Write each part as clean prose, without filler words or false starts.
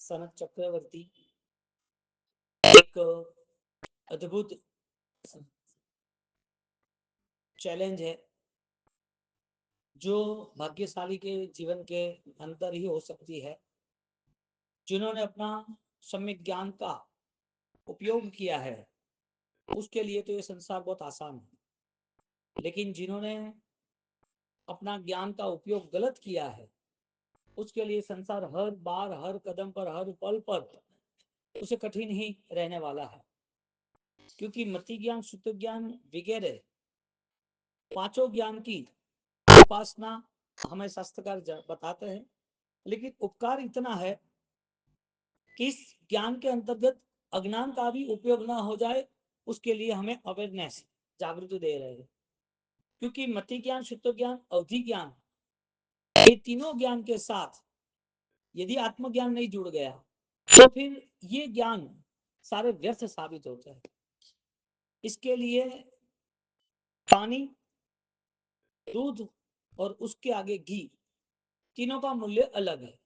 सनत चक्रवर्ती एक अद्भुत चैलेंज है जो भाग्यशाली के जीवन के अंदर ही हो सकती है, जिन्होंने अपना सम्यक ज्ञान का उपयोग किया है। उसके लिए तो ये संसार बहुत आसान है, लेकिन जिन्होंने अपना ज्ञान का उपयोग गलत किया है, उसके लिए संसार हर बार, हर कदम पर, हर पल पर उसे कठिन ही रहने वाला है। क्योंकि मति ज्ञान, शुद्ध ज्ञान वगैरह पांचों ज्ञान की उपासना हमें शास्त्रकार बताते हैं, लेकिन उपकार इतना है कि इस ज्ञान के अंतर्गत अज्ञान का भी उपयोग ना हो जाए, उसके लिए हमें अवेयरनेस, जागृति दे रहे हैं। क्योंकि मति ज्ञान, शुद्ध ज्ञान, अवधि ज्ञान, ये तीनों ज्ञान के साथ यदि आत्मज्ञान नहीं जुड़ गया तो फिर ये ज्ञान सारे व्यर्थ साबित होते हैं। इसके लिए पानी, दूध और उसके आगे घी, तीनों का मूल्य अलग है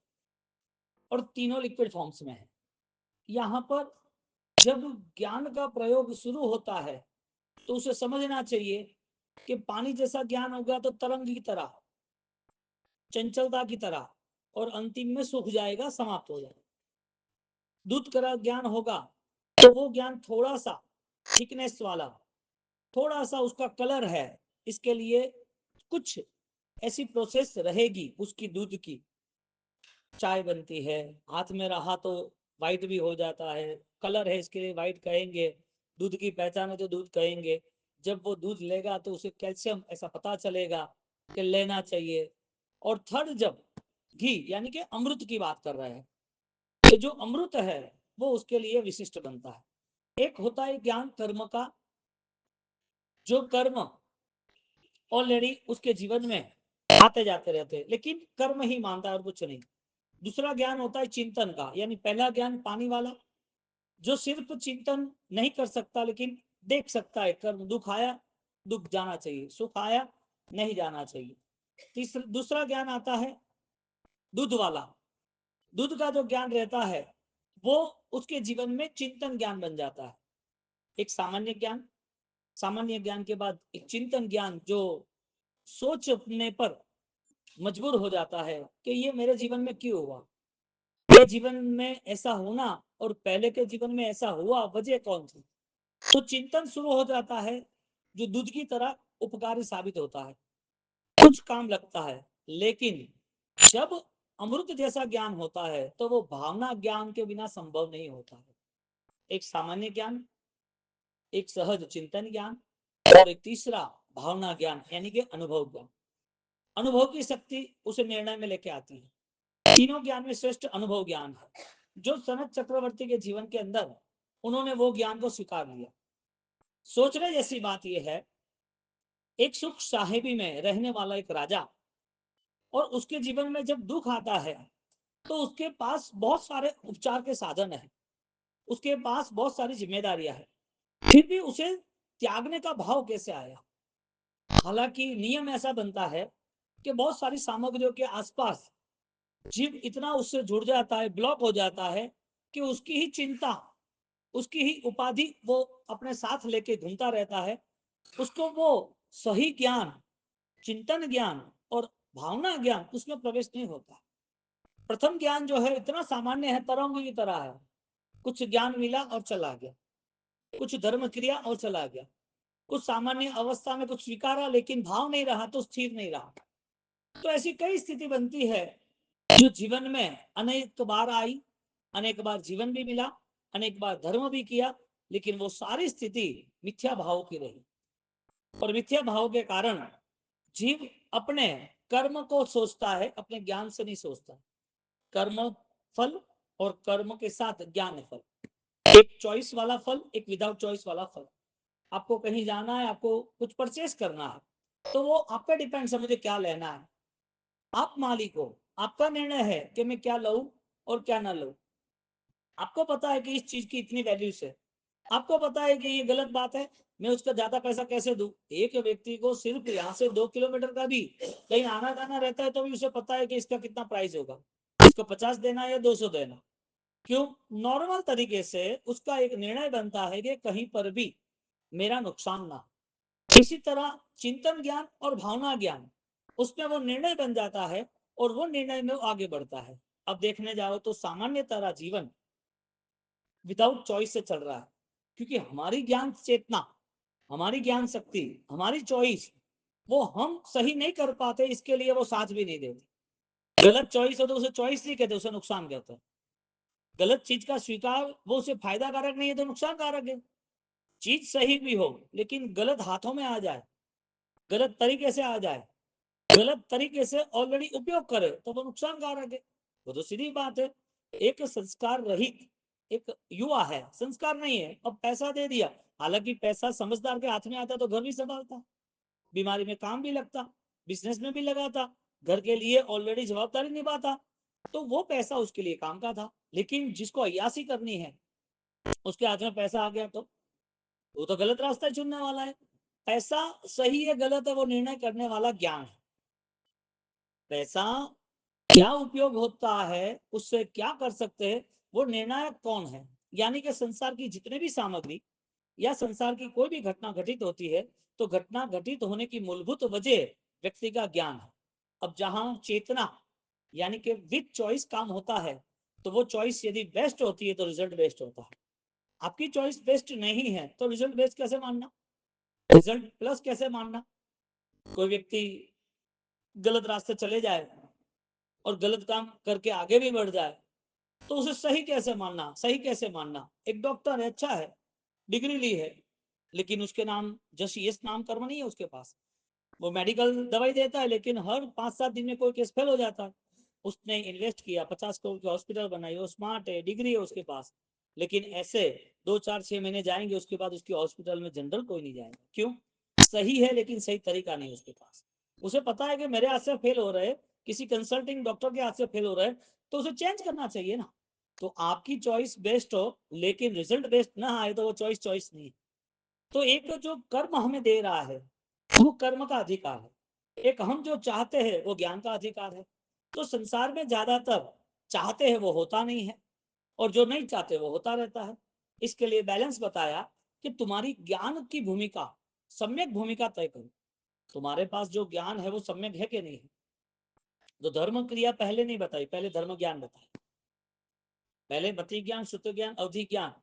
और तीनों लिक्विड फॉर्म्स में है। यहाँ पर जब ज्ञान का प्रयोग शुरू होता है तो उसे समझना चाहिए कि पानी जैसा ज्ञान होगा तो तरंग की तरह, चंचलता की तरह, और अंतिम में सूख जाएगा, समाप्त हो जाएगा। दूध का ज्ञान होगा तो वो ज्ञान थोड़ा सा थिकनेस वाला, थोड़ा सा उसका कलर है, इसके लिए कुछ ऐसी प्रोसेस रहेगी उसकी। दूध की चाय बनती है, हाथ में रहा तो वाइट भी हो जाता है, कलर है इसके लिए वाइट कहेंगे। दूध की पहचान है तो दूध कहेंगे। जब वो दूध लेगा तो उसे कैल्शियम ऐसा पता चलेगा कि लेना चाहिए। और थर्ड, जब घी यानी कि अमृत की बात कर रहे हैं, तो जो अमृत है वो उसके लिए विशिष्ट बनता है। एक होता है ज्ञान कर्म का, जो कर्म ऑलरेडी उसके जीवन में आते जाते रहते हैं, लेकिन कर्म ही मानता है और कुछ नहीं। दूसरा ज्ञान होता है चिंतन का, यानी पहला ज्ञान पानी वाला, जो सिर्फ चिंतन नहीं कर सकता लेकिन देख सकता है। कर्म, दुख आया, दुख जाना चाहिए, सुख आया, नहीं जाना चाहिए। तीसरा, दूसरा ज्ञान आता है दूध वाला। दूध का जो ज्ञान रहता है वो उसके जीवन में चिंतन ज्ञान बन जाता है। एक सामान्य ज्ञान, सामान्य ज्ञान के बाद एक चिंतन ज्ञान, जो सोचने पर मजबूर हो जाता है कि ये मेरे जीवन में क्यों हुआ, ये जीवन में ऐसा होना और पहले के जीवन में ऐसा हुआ, वजह कौन थी। तो चिंतन शुरू हो जाता है, जो दूध की तरह उपकारी साबित होता है, कुछ काम लगता है। लेकिन जब अमृत जैसा ज्ञान होता है तो वो भावना ज्ञान के बिना संभव नहीं होता है। एक सामान्य ज्ञान, एक सहज चिंतन ज्ञान, और एक तीसरा भावना ज्ञान यानी कि अनुभव ज्ञान। अनुभव की शक्ति उसे निर्णय में लेके आती है। तीनों ज्ञान में श्रेष्ठ अनुभव ज्ञान है, जो सनत चक्रवर्ती के जीवन के अंदर उन्होंने वो ज्ञान को स्वीकार लिया। सोचने जैसी बात यह है, एक सुख साहेबी में रहने वाला एक राजा, और उसके जीवन में जब दुख आता है तो उसके पास बहुत सारे उपचार के साधन है, उसके पास बहुत सारी जिम्मेदारियां है, फिर भी उसे त्यागने का भाव कैसे आया। हालांकि नियम ऐसा बनता है कि बहुत सारी सामग्रियों के आसपास जीव इतना उससे जुड़ जाता है, ब्लॉक हो जाता है, कि उसकी ही चिंता, उसकी ही उपाधि वो अपने साथ लेके घूमता रहता है। उसको वो सही ज्ञान, चिंतन ज्ञान और भावना ज्ञान उसमें प्रवेश नहीं होता। प्रथम ज्ञान जो है इतना सामान्य है, तरंग की तरह है। कुछ ज्ञान मिला और चला गया, कुछ धर्म क्रिया और चला गया, कुछ सामान्य अवस्था में कुछ स्वीकारा लेकिन भाव नहीं रहा तो स्थिर नहीं रहा। तो ऐसी कई स्थिति बनती है जो जीवन में अनेक बार आई, अनेक बार जीवन भी मिला, अनेक बार धर्म भी किया, लेकिन वो सारी स्थिति मिथ्या भाव की रही। और मिथ्या भाव के कारण जीव अपने कर्म को सोचता है, अपने ज्ञान से नहीं सोचता। कर्म फल और कर्म के साथ ज्ञान फल, एक चॉइस वाला फल, एक विदाउट चॉइस वाला फल। आपको कहीं जाना है, आपको कुछ परचेस करना है, तो वो आप पे डिपेंड है मुझे क्या लेना है। आप मालिक हो, आपका निर्णय है कि मैं क्या लऊं और क्या ना लऊं। आपको पता है कि इस चीज की इतनी वैल्यू है, आपको पता है कि ये गलत बात है, मैं उसका ज्यादा पैसा कैसे दूं। एक व्यक्ति को सिर्फ यहाँ से 2 किलोमीटर का भी कहीं आना जाना रहता है तो भी उसे पता है कि इसका कितना प्राइस होगा, इसको 50 देना या 200 देना। क्यों? नॉर्मल तरीके से उसका एक निर्णय बनता है कि कहीं पर भी मेरा नुकसान ना। इसी तरह चिंतन ज्ञान और भावना ज्ञान, उसमें वो निर्णय बन जाता है और वो निर्णय में वो आगे बढ़ता है। अब देखने जाओ तो सामान्य तरह जीवन विदाउट चॉइस से चल रहा है, क्योंकि हमारी ज्ञान चेतना, हमारी ज्ञान शक्ति, हमारी चॉइस, वो हम सही नहीं कर पाते, इसके लिए वो साथ भी नहीं देती। गलत चॉइस हो तो उसे चॉइस नहीं कहते, उसे नुकसान कहते हैं। गलत चीज का स्वीकार, वो उसे फायदा कारक नहीं है तो नुकसान कारक है। चीज सही भी हो लेकिन गलत हाथों में आ जाए, गलत तरीके से आ जाए, गलत तरीके से ऑलरेडी उपयोग करे तो वो नुकसान कारक है। वो तो सीधी बात है। एक संस्कार रहित एक युवा है, संस्कार नहीं है, अब पैसा दे दिया, हालांकि पैसा समझदार के हाथ में आता तो घर भी संभालता, बीमारी में काम भी लगता, बिजनेस में भी लगाता, घर के लिए ऑलरेडी जवाबदारी निभाता, तो वो पैसा उसके लिए काम का था। लेकिन जिसको अयासी करनी है, उसके हाथ में पैसा आ गया तो वो तो गलत रास्ता चुनने वाला है। पैसा सही है गलत है वो निर्णय करने वाला ज्ञान है। पैसा क्या उपयोग होता है, उससे क्या कर सकते हैं, वो निर्णायक कौन है? यानी कि संसार की जितने भी सामग्री या संसार की कोई भी घटना घटित होती है, तो घटना घटित होने की मूलभूत वजह व्यक्ति का ज्ञान है। अब जहां चेतना यानी कि विद चॉइस काम होता है, तो वो चॉइस यदि बेस्ट होती है तो रिजल्ट बेस्ट होता है। आपकी चॉइस बेस्ट नहीं है तो रिजल्ट बेस्ट कैसे मानना, रिजल्ट प्लस कैसे मानना? कोई व्यक्ति गलत रास्ते चले जाए और गलत काम करके आगे भी बढ़ जाए, तो उसे सही कैसे मानना, सही कैसे मानना? एक डॉक्टर है, अच्छा है, डिग्री ली है, लेकिन उसके नाम जस यश नाम कर्म नहीं है उसके पास। वो मेडिकल दवाई देता है लेकिन हर 5-7 दिन में कोई केस फेल हो जाता है। उसने इन्वेस्ट किया, 50 करोड़ की हॉस्पिटल बनाई, वो स्मार्ट है, डिग्री है उसके पास, लेकिन ऐसे 2-4-6 महीने जाएंगे उसके बाद उसकी हॉस्पिटल में जनरल कोई नहीं जाएगा। क्यों? सही है लेकिन सही तरीका नहीं उसके पास। उसे पता है कि मेरे हाथ से फेल हो रहे, किसी कंसल्टिंग डॉक्टर के हाथ से फेल हो रहे, तो उसे चेंज करना चाहिए ना। तो आपकी चॉइस बेस्ट हो लेकिन रिजल्ट बेस्ट ना आए तो वो चॉइस चॉइस नहीं है। तो एक जो कर्म हमें दे रहा है वो कर्म का अधिकार है, एक हम जो चाहते हैं वो ज्ञान का अधिकार है। तो संसार में ज्यादातर चाहते हैं वो होता नहीं है, और जो नहीं चाहते वो होता रहता है। इसके लिए बैलेंस बताया कि तुम्हारी ज्ञान की भूमिका, सम्यक भूमिका तय करो। तुम्हारे पास जो ज्ञान है वो सम्यक है कि नहीं है? तो धर्म क्रिया पहले नहीं बताई, पहले धर्म ज्ञान बताया। पहले मति ज्ञान, श्रुत ज्ञान, अवधि ज्ञान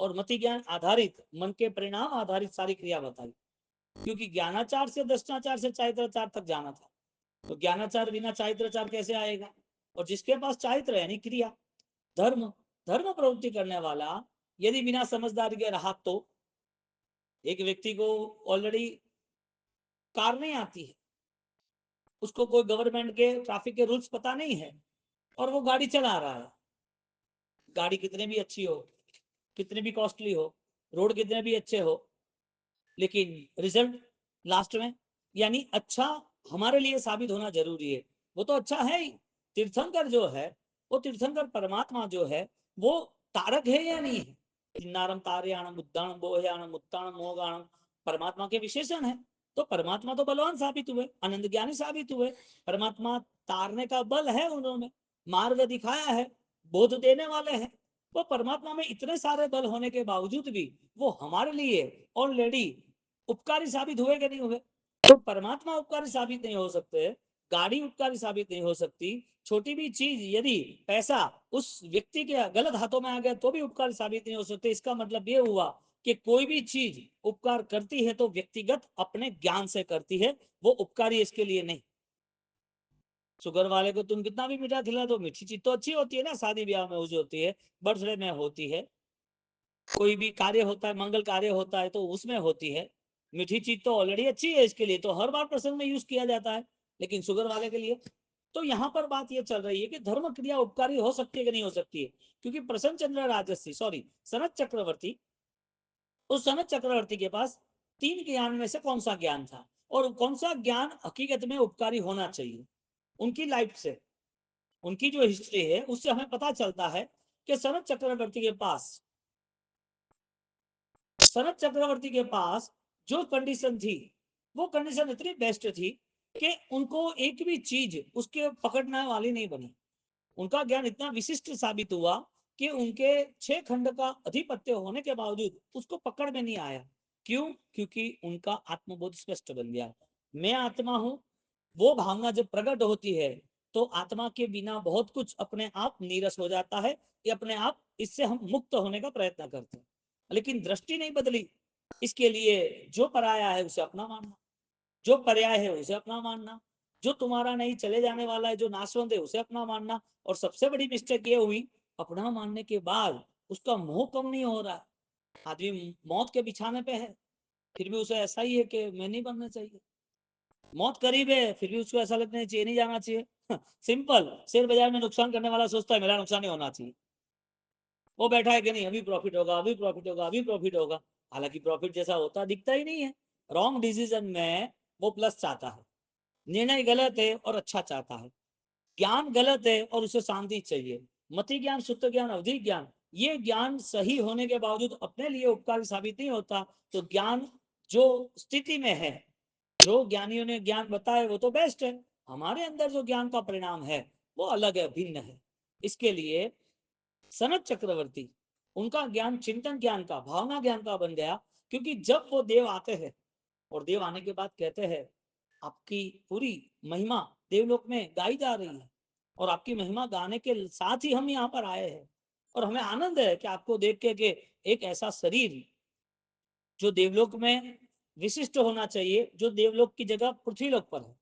और मति ज्ञान आधारित, मन के परिणाम आधारित सारी क्रिया बताई। क्योंकि ज्ञानाचार से दर्शनाचार से चारित्राचार तक जाना था, तो ज्ञानाचार बिना चारित्राचार कैसे आएगा? और जिसके पास चारित्र यानी क्रिया, धर्म, धर्म प्रवृत्ति करने वाला यदि बिना समझदारी के रहा, तो एक व्यक्ति को ऑलरेडी कार नहीं आती है, उसको कोई गवर्नमेंट के ट्रैफिक के रूल्स पता नहीं है और वो गाड़ी चला रहा है, गाड़ी कितने भी अच्छी हो, कितने भी कॉस्टली हो, रोड कितने भी अच्छे हो, लेकिन रिजल्ट लास्ट में, यानी अच्छा हमारे लिए साबित होना जरूरी है। वो तो अच्छा है ही, तीर्थंकर जो है, वो तीर्थंकर परमात्मा जो है, वो तारक है या नहीं है? किन्नारम तारयाणम उद्दानम बोहयानम उत्तानम मोगाणम, परमात्मा के विशेषण है। तो परमात्मा तो बलवान साबित हुए, आनंद ज्ञानी साबित हुए, परमात्मा तारने का बल है उन्होंने, मार्ग दिखाया है, बोध देने वाले हैं। वो परमात्मा में इतने सारे बल होने के बावजूद भी वो हमारे लिए ऑलरेडी उपकारी साबित हुए कि नहीं हुए? तो परमात्मा उपकारी साबित नहीं हो सकते, गाड़ी उपकारी साबित नहीं हो सकती, छोटी भी चीज यदि पैसा उस व्यक्ति के गलत हाथों में आ गया तो भी उपकार साबित नहीं हो सकते। इसका मतलब ये हुआ कि कोई भी चीज उपकार करती है तो व्यक्तिगत अपने ज्ञान से करती है, वो उपकारी इसके लिए नहीं। शुगर वाले को तुम कितना भी मीठा खिला दो, मीठी चीज तो अच्छी होती है ना, शादी ब्याह में यूज होती है, बर्थडे में होती है, कोई भी कार्य होता है, मंगल कार्य होता है तो उसमें होती है। मीठी चीज तो ऑलरेडी अच्छी है, इसके लिए तो हर बार प्रसंग में यूज किया जाता है, लेकिन शुगर वाले के लिए। तो यहाँ पर बात ये चल रही है कि धर्म क्रिया उपकारी हो सकती है कि नहीं हो सकती है, क्योंकि प्रसन्न चंद्र राजसी सॉरी सनत चक्रवर्ती, उस सनत चक्रवर्ती के पास 3 ज्ञान में से कौन सा ज्ञान था और कौन सा ज्ञान हकीकत में उपकारी होना चाहिए? उनकी लाइफ से, उनकी जो हिस्ट्री है उससे हमें पता चलता है कि सनत चक्रवर्ती के पास, शरद चक्रवर्ती के पास जो कंडीशन थी, वो कंडीशन इतनी बेस्ट थी कि उनको एक भी चीज उसके पकड़ने वाली नहीं बनी। उनका ज्ञान इतना विशिष्ट साबित हुआ कि उनके 6 खंड का अधिपत्य होने के बावजूद उसको पकड़ में नहीं आया। क्यों? क्योंकि उनका आत्मबोध स्पष्ट बन गया। मैं आत्मा हूं, वो भावना जब प्रकट होती है तो आत्मा के बिना बहुत कुछ अपने आप नीरस हो जाता है, ये अपने आप इससे हम मुक्त होने का प्रयत्न करते हैं। लेकिन दृष्टि नहीं बदली, इसके लिए जो पराया है उसे अपना मानना, जो पर्याय है उसे अपना मानना, जो तुम्हारा नहीं चले जाने वाला है, जो नाशवंत है उसे अपना मानना। और सबसे बड़ी मिस्टेक ये हुई, अपना मानने के बाद उसका मोह कम नहीं हो रहा है। आदमी मौत के बिछाने पे है, फिर भी उसे ऐसा ही है कि मैं नहीं बनना चाहिए। मौत करीब है, फिर भी उसको ऐसा लगता है चाहिए, नहीं जाना चाहिए। सिंपल, शेयर बाजार में नुकसान करने वाला सोचता है मेरा नुकसान नहीं होना चाहिए। वो बैठा है कि नहीं अभी प्रॉफिट होगा, अभी प्रॉफिट होगा, अभी प्रॉफिट होगा। हालांकि प्रॉफिट जैसा होता दिखता ही नहीं है। रॉन्ग डिसीजन में वो प्लस चाहता है, निर्णय गलत है और अच्छा चाहता है, ज्ञान गलत है और उसे शांति चाहिए। मति ज्ञान, शुद्ध ज्ञान, अवधि ज्ञान, ये ज्ञान सही होने के बावजूद अपने लिए उपकारी साबित नहीं होता। तो ज्ञान जो स्थिति में है, जो ज्ञानियों ने ज्ञान बताया वो तो बेस्ट है, हमारे अंदर जो ज्ञान का परिणाम है वो अलग है, भिन्न है। इसके लिए सनत चक्रवर्ती, उनका ज्ञान चिंतन ज्ञान का, भावना ज्ञान का बन गया। क्योंकि जब वो देव आते हैं और देव आने के बाद कहते हैं आपकी पूरी महिमा देवलोक में गाई जा रही है, और आपकी महिमा गाने के साथ ही हम यहाँ पर आए हैं, और हमें आनंद है कि आपको देख के एक ऐसा शरीर जो देवलोक में विशिष्ट होना चाहिए, जो देवलोक की जगह पृथ्वीलोक पर है,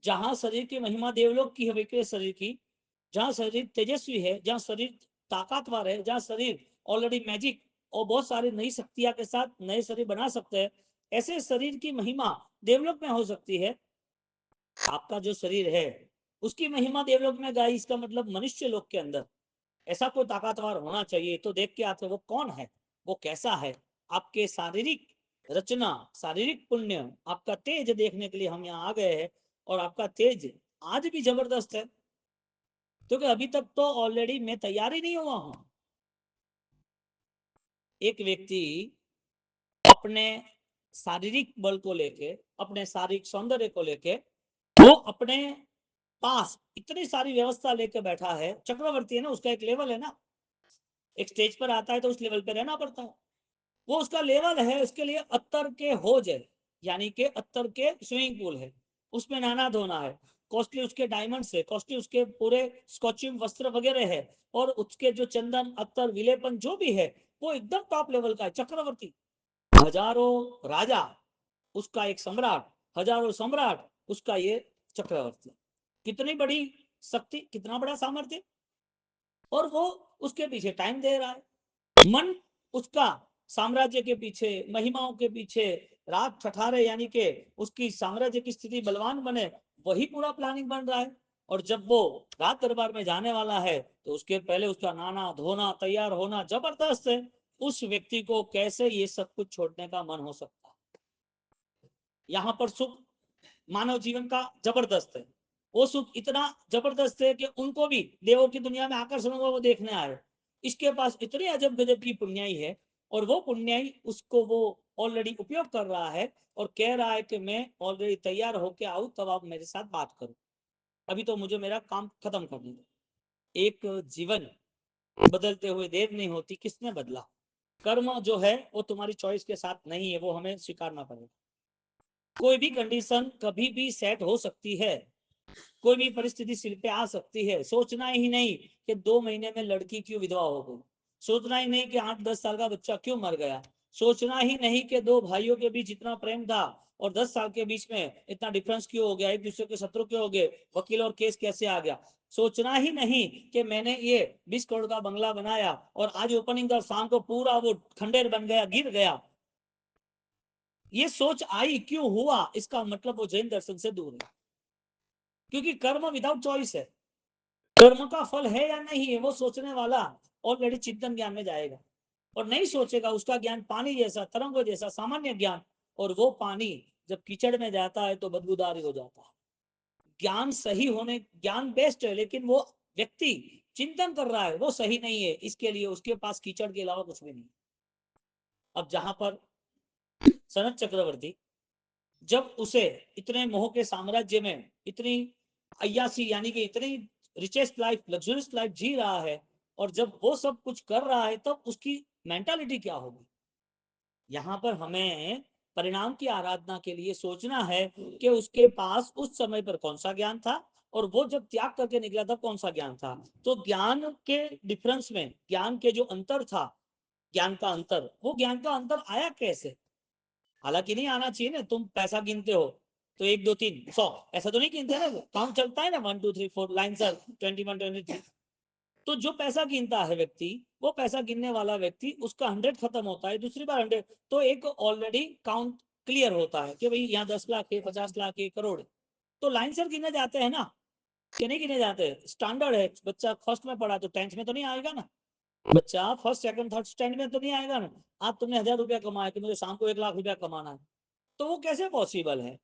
जहां शरीर की महिमा देवलोक की है विक्रय शरीर की, जहां शरीर तेजस्वी है, जहां शरीर ताकतवर है, जहां शरीर ऑलरेडी मैजिक और बहुत सारी नई शक्तियां के साथ नए शरीर बना सकते हैं, ऐसे शरीर की महिमा देवलोक में हो सकती है। आपका जो शरीर है उसकी महिमा देवलोक में गाई, इसका मतलब मनुष्य लोक के अंदर ऐसा कोई ताकतवर होना चाहिए। तो देख के आते वो कौन है, वो कैसा है। आपके शारीरिक रचना, शारीरिक पुण्य, आपका तेज देखने के लिए हम यहाँ आ गए हैं। और आपका तेज आज भी जबरदस्त है, क्योंकि अभी तक तो ऑलरेडी मैं तैयार ही नहीं हुआ हूं। एक व्यक्ति अपने शारीरिक बल को लेके, अपने शारीरिक सौंदर्य को लेके, वो अपने पास इतनी सारी व्यवस्था लेके बैठा है। चक्रवर्ती है ना, उसका एक लेवल है ना, एक स्टेज पर आता है तो उस लेवल पे रहना पड़ता है। वो उसका लेवल है, उसके लिए अत्तर के होज है, यानी कि अत्तर के स्विमिंग पूल है, उसमें नहाना धोना है, कॉस्टली उसके डायमंड्स है, कॉस्टली उसके पूरे स्कॉचिंग वस्त्र वगैरह है, और उसके जो चंदन अत्तर विलेपन जो भी है वो एकदम टॉप लेवल का है। चक्रवर्ती, हजारों राजा उसका एक सम्राट, हजारों सम्राट उसका ये चक्रवर्ती। कितनी बड़ी शक्ति, कितना बड़ा सामर्थ्य, और वो उसके पीछे टाइम दे रहा है। मन उसका साम्राज्य के पीछे, महिमाओं के पीछे रात ठठारे, यानी कि उसकी साम्राज्य की स्थिति बलवान बने, वही पूरा प्लानिंग बन रहा है। और जब वो रात दरबार में जाने वाला है तो उसके पहले उसका नहाना धोना तैयार होना जबरदस्त है। उस व्यक्ति को कैसे ये सब कुछ छोड़ने का मन हो सकता है? यहाँ पर सुख मानव जीवन का जबरदस्त है, वो सुख इतना जबरदस्त है कि उनको भी देवों की दुनिया में आकर्षण हुआ, वो देखने आए। इसके पास इतनी अजब गजब की पुण्याई है, और वो पुण्याई उसको वो ऑलरेडी उपयोग कर रहा है, और कह रहा है कि मैं ऑलरेडी तैयार होके आऊं तब आप मेरे साथ बात करो, अभी तो मुझे मेरा काम खत्म करने दो। एक जीवन बदलते हुए देर नहीं होती, किसने बदला? कर्म जो है वो तुम्हारी चॉइस के साथ नहीं है, वो हमें स्वीकारना पड़ेगा। कोई भी कंडीशन कभी भी सेट हो सकती है, कोई भी परिस्थिति सिर पे आ सकती है। सोचना ही नहीं कि 2 महीने में लड़की क्यों विधवा हो गई, सोचना ही नहीं कि 8-10 साल का बच्चा क्यों मर गया, सोचना ही नहीं कि दो भाइयों के बीच इतना प्रेम था और 10 साल के बीच में इतना डिफरेंस क्यों हो गया, एक दूसरे के शत्रु क्यों हो गए, वकील और केस कैसे आ गया। सोचना ही नहीं कि मैंने ये 20 करोड़ का बंगला बनाया और आज ओपनिंग का शाम को पूरा वो खंडेर बन गया, गिर गया। ये सोच आई क्यों हुआ, इसका मतलब वो जैन दर्शन से दूर है। क्योंकि कर्म विदाउट चॉइस है, कर्म का फल है या नहीं है वो सोचने वाला ऑलरेडी चिंतन ज्ञान में जाएगा, और नहीं सोचेगा उसका ज्ञान पानी जैसा, तरंगों जैसा सामान्य ज्ञान, और वो पानी जब कीचड़ में जाता है तो बदबूदार हो जाता है। ज्ञान सही होने, ज्ञान बेस्ट है, लेकिन वो व्यक्ति चिंतन कर रहा है वो सही नहीं है, इसके लिए उसके पास कीचड़ के अलावा कुछ भी नहीं। अब जहां पर सनत चक्रवर्ती, जब उसे इतने मोह के साम्राज्य में इतनी अयासी, यानी कि इतनी रिचेस्ट लाइफ, लग्जरियस लाइफ जी रहा है, और जब वो सब कुछ कर रहा है तब उसकी मेंटालिटी क्या होगी। यहाँ पर हमें परिणाम की आराधना के लिए सोचना है कि उसके पास उस समय पर कौन सा ज्ञान था और वो जब त्याग करके निकला तब कौन सा ज्ञान था। तो ज्ञान के डिफरेंस में, ज्ञान के जो अंतर था, ज्ञान का अंतर, वो ज्ञान का अंतर आया कैसे। हालांकि नहीं आना चाहिए ना, तुम पैसा गिनते हो तो 1 2 3 100 ऐसा तो नहीं गिनते ना, काउंट चलता है ना 1 2 3 4 लाइन सर 21 23। तो जो पैसा गिनता है व्यक्ति, वो पैसा गिनने वाला व्यक्ति, उसका 100 खत्म होता है, दूसरी बार 100, तो एक ऑलरेडी काउंट क्लियर होता है कि भाई यहाँ 10 लाख है, 50 लाख है, करोड़ है। तो लाइन सर गिने जाते हैं ना, कि नहीं गिने जाते। स्टैंडर्ड है, बच्चा फर्स्ट में पढ़ा तो 10th में तो नहीं आएगा ना, बच्चा फर्स्ट सेकंड थर्ड स्टैंड में तो नहीं आएगा ना। आज तुमने 1000 रुपया कमाया कि मुझे शाम को 1 लाख रुपया कमाना है, तो वो कैसे पॉसिबल है।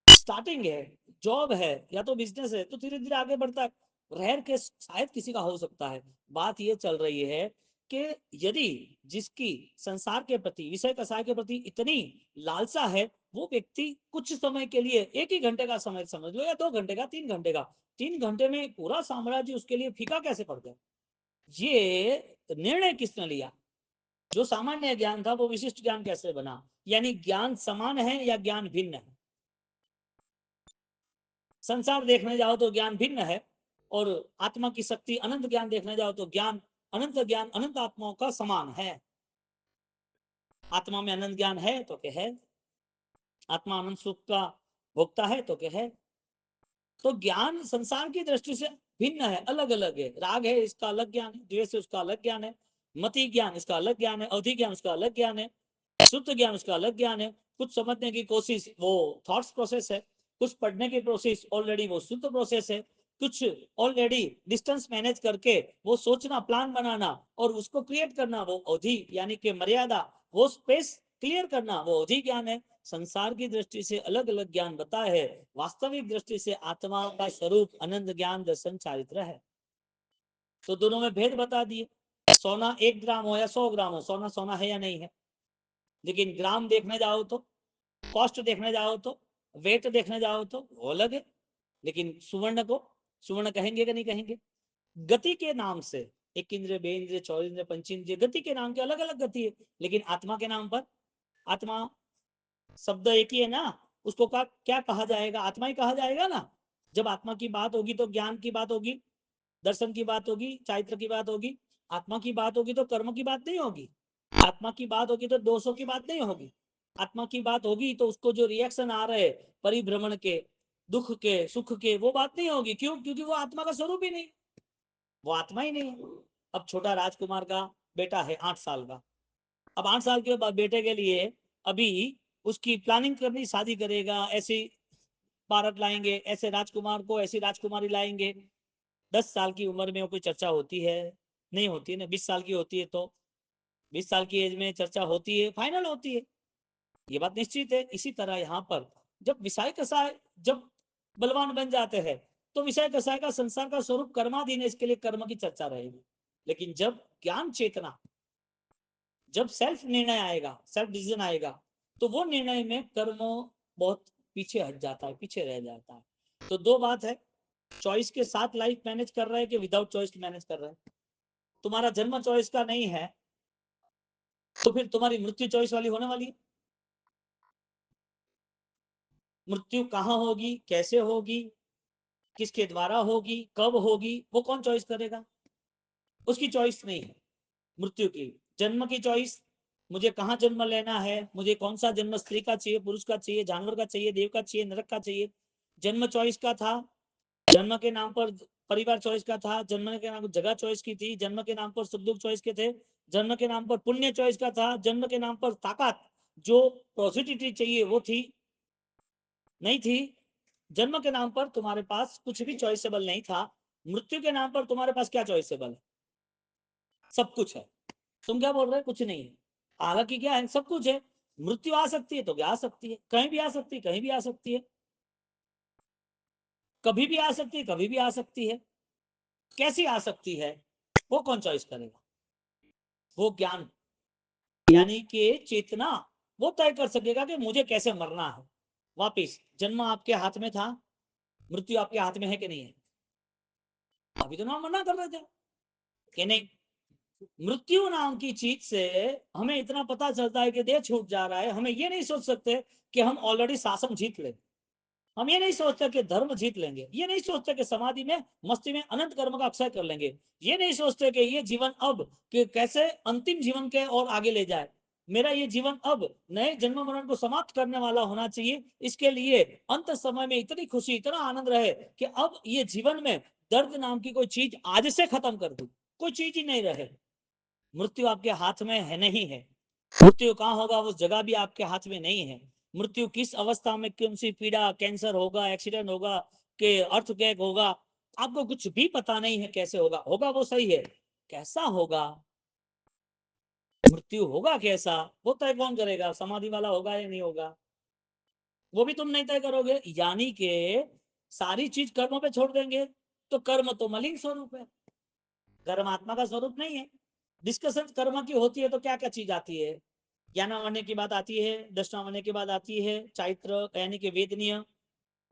स्टार्टिंग है, जॉब है या तो बिजनेस है, तो धीरे धीरे आगे बढ़ता है। रेयर केस शायद किसी का हो सकता है। बात ये चल रही है कि यदि जिसकी संसार के प्रति, विषय कसाय के प्रति इतनी लालसा है, वो व्यक्ति कुछ समय के लिए, 1 ही घंटे का समय समझ लो या 2 घंटे का, 3 घंटे का, 3 घंटे में पूरा साम्राज्य उसके लिए फीका कैसे पड़ गया। ये निर्णय किसने लिया। जो सामान्य ज्ञान था वो विशिष्ट ज्ञान कैसे बना। यानी ज्ञान समान है या ज्ञान भिन्न है। संसार देखने जाओ तो ज्ञान भिन्न है, और आत्मा की शक्ति अनंत ज्ञान देखने जाओ तो ज्ञान अनंत आत्माओं का समान है। आत्मा में अनंत ज्ञान है तो क्या है, आत्मा अनंत सुख का भोगता है तो क्या है। तो ज्ञान संसार की दृष्टि से भिन्न है, अलग अलग है। राग है, इसका अलग ज्ञान है। द्वेष है, उसका अलग ज्ञान है। मति ज्ञान, इसका अलग ज्ञान है। अवधि ज्ञान, उसका अलग ज्ञान है। शुद्ध ज्ञान, उसका अलग ज्ञान है। कुछ समझने की कोशिश, वो थॉट्स प्रोसेस है। कुछ पढ़ने की प्रोसेस, ऑलरेडी वो शुद्ध प्रोसेस है। कुछ ऑलरेडी डिस्टेंस मैनेज करके वो सोचना, प्लान बनाना और उसको क्रिएट करना, वो अवधि यानी कि मर्यादा, वो स्पेस क्लियर करना, वो अवधि ज्ञान है। संसार की दृष्टि से अलग अलग ज्ञान बताया है, वास्तविक दृष्टि से आत्मा का स्वरूप अनंत ज्ञान दर्शन चारित्र है। तो दोनों में भेद बता दिए। सोना 1 ग्राम हो या 100 ग्राम हो, सोना सोना है या नहीं है। लेकिन ग्राम देखने जाओ तो, कॉस्ट देखने जाओ तो, वेट देखने जाओ तो वो अलग है। लेकिन सुवर्ण को सुवर्ण कहेंगे कि नहीं कहेंगे। गति के नाम से, एक इंद्रिय, बे इंद्रिय, चौर इंद्रिय, पंचेंद्रिय, गति के नाम के अलग अलग गति है। लेकिन आत्मा के नाम पर, आत्मा शब्द एक ही है ना, उसको क्या कहा जाएगा, आत्मा ही कहा जाएगा ना। जब आत्मा की बात होगी तो ज्ञान की बात होगी, दर्शन की बात होगी, चारित्र की बात होगी। आत्मा की बात होगी तो कर्म की बात नहीं होगी। आत्मा की बात होगी तो दोषों की बात नहीं होगी। आत्मा की बात होगी तो उसको जो रिएक्शन आ रहे परिभ्रमण के, दुख के, सुख के, वो बात नहीं होगी। क्यों? क्योंकि वो आत्मा का स्वरूप ही नहीं, वो आत्मा ही नहीं है। अब छोटा राजकुमार का बेटा है 8 साल का। अब 8 साल के बाद बेटे के लिए अभी उसकी प्लानिंग करनी, शादी करेगा, ऐसी बारात लाएंगे, ऐसे राजकुमार को, ऐसी राजकुमारी लाएंगे। 10 साल की उम्र में कोई चर्चा होती है? नहीं होती है ना। 20 साल की होती है तो 20 साल की एज में चर्चा होती है, फाइनल होती है, ये बात निश्चित है। इसी तरह यहाँ पर जब विषय कसाय जब बलवान बन जाते हैं, तो विषय कसाय का संसार का स्वरूप कर्माधीन है, इसके लिए कर्म की चर्चा रहेगी। लेकिन जब ज्ञान चेतना, जब सेल्फ निर्णय आएगा, सेल्फ डिसीजन आएगा, तो वो निर्णय में कर्म बहुत पीछे हट जाता है, पीछे रह जाता है। तो दो बात है, चॉइस के साथ लाइफ मैनेज कर रहा है कि विदाउट चॉइस मैनेज कर रहा है। तुम्हारा जन्म चॉइस का नहीं है तो फिर तुम्हारी मृत्यु चॉइस वाली होने वाली है। मृत्यु कहाँ होगी, कैसे होगी, किसके द्वारा होगी, कब होगी, वो कौन चॉइस करेगा। उसकी चॉइस नहीं है मृत्यु की। जन्म की चॉइस, मुझे कहाँ जन्म लेना है, मुझे कौन सा जन्म, स्त्री का चाहिए, पुरुष का चाहिए, जानवर का चाहिए, देव का चाहिए, नरक का चाहिए, जन्म चॉइस का था। जन्म के नाम पर परिवार चॉइस का था, जन्म के नाम पर जगह चॉइस की थी, जन्म के नाम पर सुख दुख चॉइस के थे, जन्म के नाम पर पुण्य चॉइस का था, जन्म के नाम पर ताकत, जो पॉजिटिविटी चाहिए वो थी, नहीं थी। जन्म के नाम पर तुम्हारे पास कुछ भी चॉइसेबल नहीं था। मृत्यु के नाम पर तुम्हारे पास क्या चॉइसेबल है? सब कुछ है। तुम क्या बोल रहे हो? कुछ नहीं है। हालांकि क्या है, सब कुछ है। मृत्यु आ सकती है तो क्या आ सकती है, कहीं भी आ सकती है, कहीं भी आ सकती है, कभी भी आ सकती है, कभी भी आ सकती है। कैसी आ सकती है, वो कौन चॉइस करेगा? वो ज्ञान यानी कि चेतना, वो तय कर सकेगा कि मुझे कैसे मरना है। वापिस जन्म आपके हाथ में था, मृत्यु आपके हाथ में है कि नहीं है? अभी तो ना मना कर रहे थे कि नहीं, मृत्यु नाम की चीज से हमें इतना पता चलता है कि देह छूट जा रहा है। हमें ये नहीं सोच सकते कि हम ऑलरेडी शासन जीत लेंगे, हम ये नहीं सोचते कि धर्म जीत लेंगे, ये नहीं सोचते कि समाधि में मस्ती में अनंत कर्म का अक्षय कर लेंगे, ये नहीं सोचते कि ये जीवन अब कि कैसे अंतिम जीवन के और आगे ले जाए, मेरा ये जीवन अब नए जन्म मरण को समाप्त करने वाला होना चाहिए। इसके लिए अंत समय में इतनी खुशी इतना आनंद रहे कि अब ये जीवन में दर्द नाम की कोई चीज आज से खत्म कर दूं, कोई चीज ही नहीं रहे। मृत्यु आपके हाथ में है नहीं है, मृत्यु कहाँ होगा उस जगह भी आपके हाथ में नहीं है। मृत्यु किस अवस्था में कौन सी पीड़ा, कैंसर होगा, एक्सीडेंट होगा, के अर्थक्वेक होगा, आपको कुछ भी पता नहीं है कैसे होगा, होगा वो सही है, कैसा होगा, मृत्यु होगा कैसा, वो तय कौन करेगा, समाधि वाला होगा या नहीं होगा, वो भी तुम नहीं तय करोगे। यानी कि सारी चीज कर्मों पे छोड़ देंगे, तो कर्म तो मलिन स्वरूप है, कर्म आत्मा का स्वरूप नहीं है। डिस्कशन कर्म की होती है तो क्या क्या चीज आती है, ज्ञानावण्य की बात आती है, दृष्टावण्य की बात आती है, चारित्र यानी कि वेदनीय,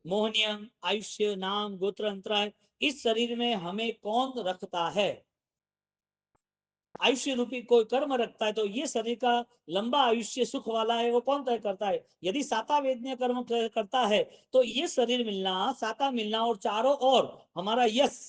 मोहनीय, आयुष्य, नाम, गोत्र, अंतराय, इस शरीर में हमें कौन रखता है, आयुष्य रूपी कोई कर्म रखता है, तो ये शरीर का लंबा आयुष्य सुख वाला है वो कौन तय करता है। यदि साता वेदनीय कर्म करता है तो ये शरीर मिलना, साता मिलना और चारों ओर हमारा यश,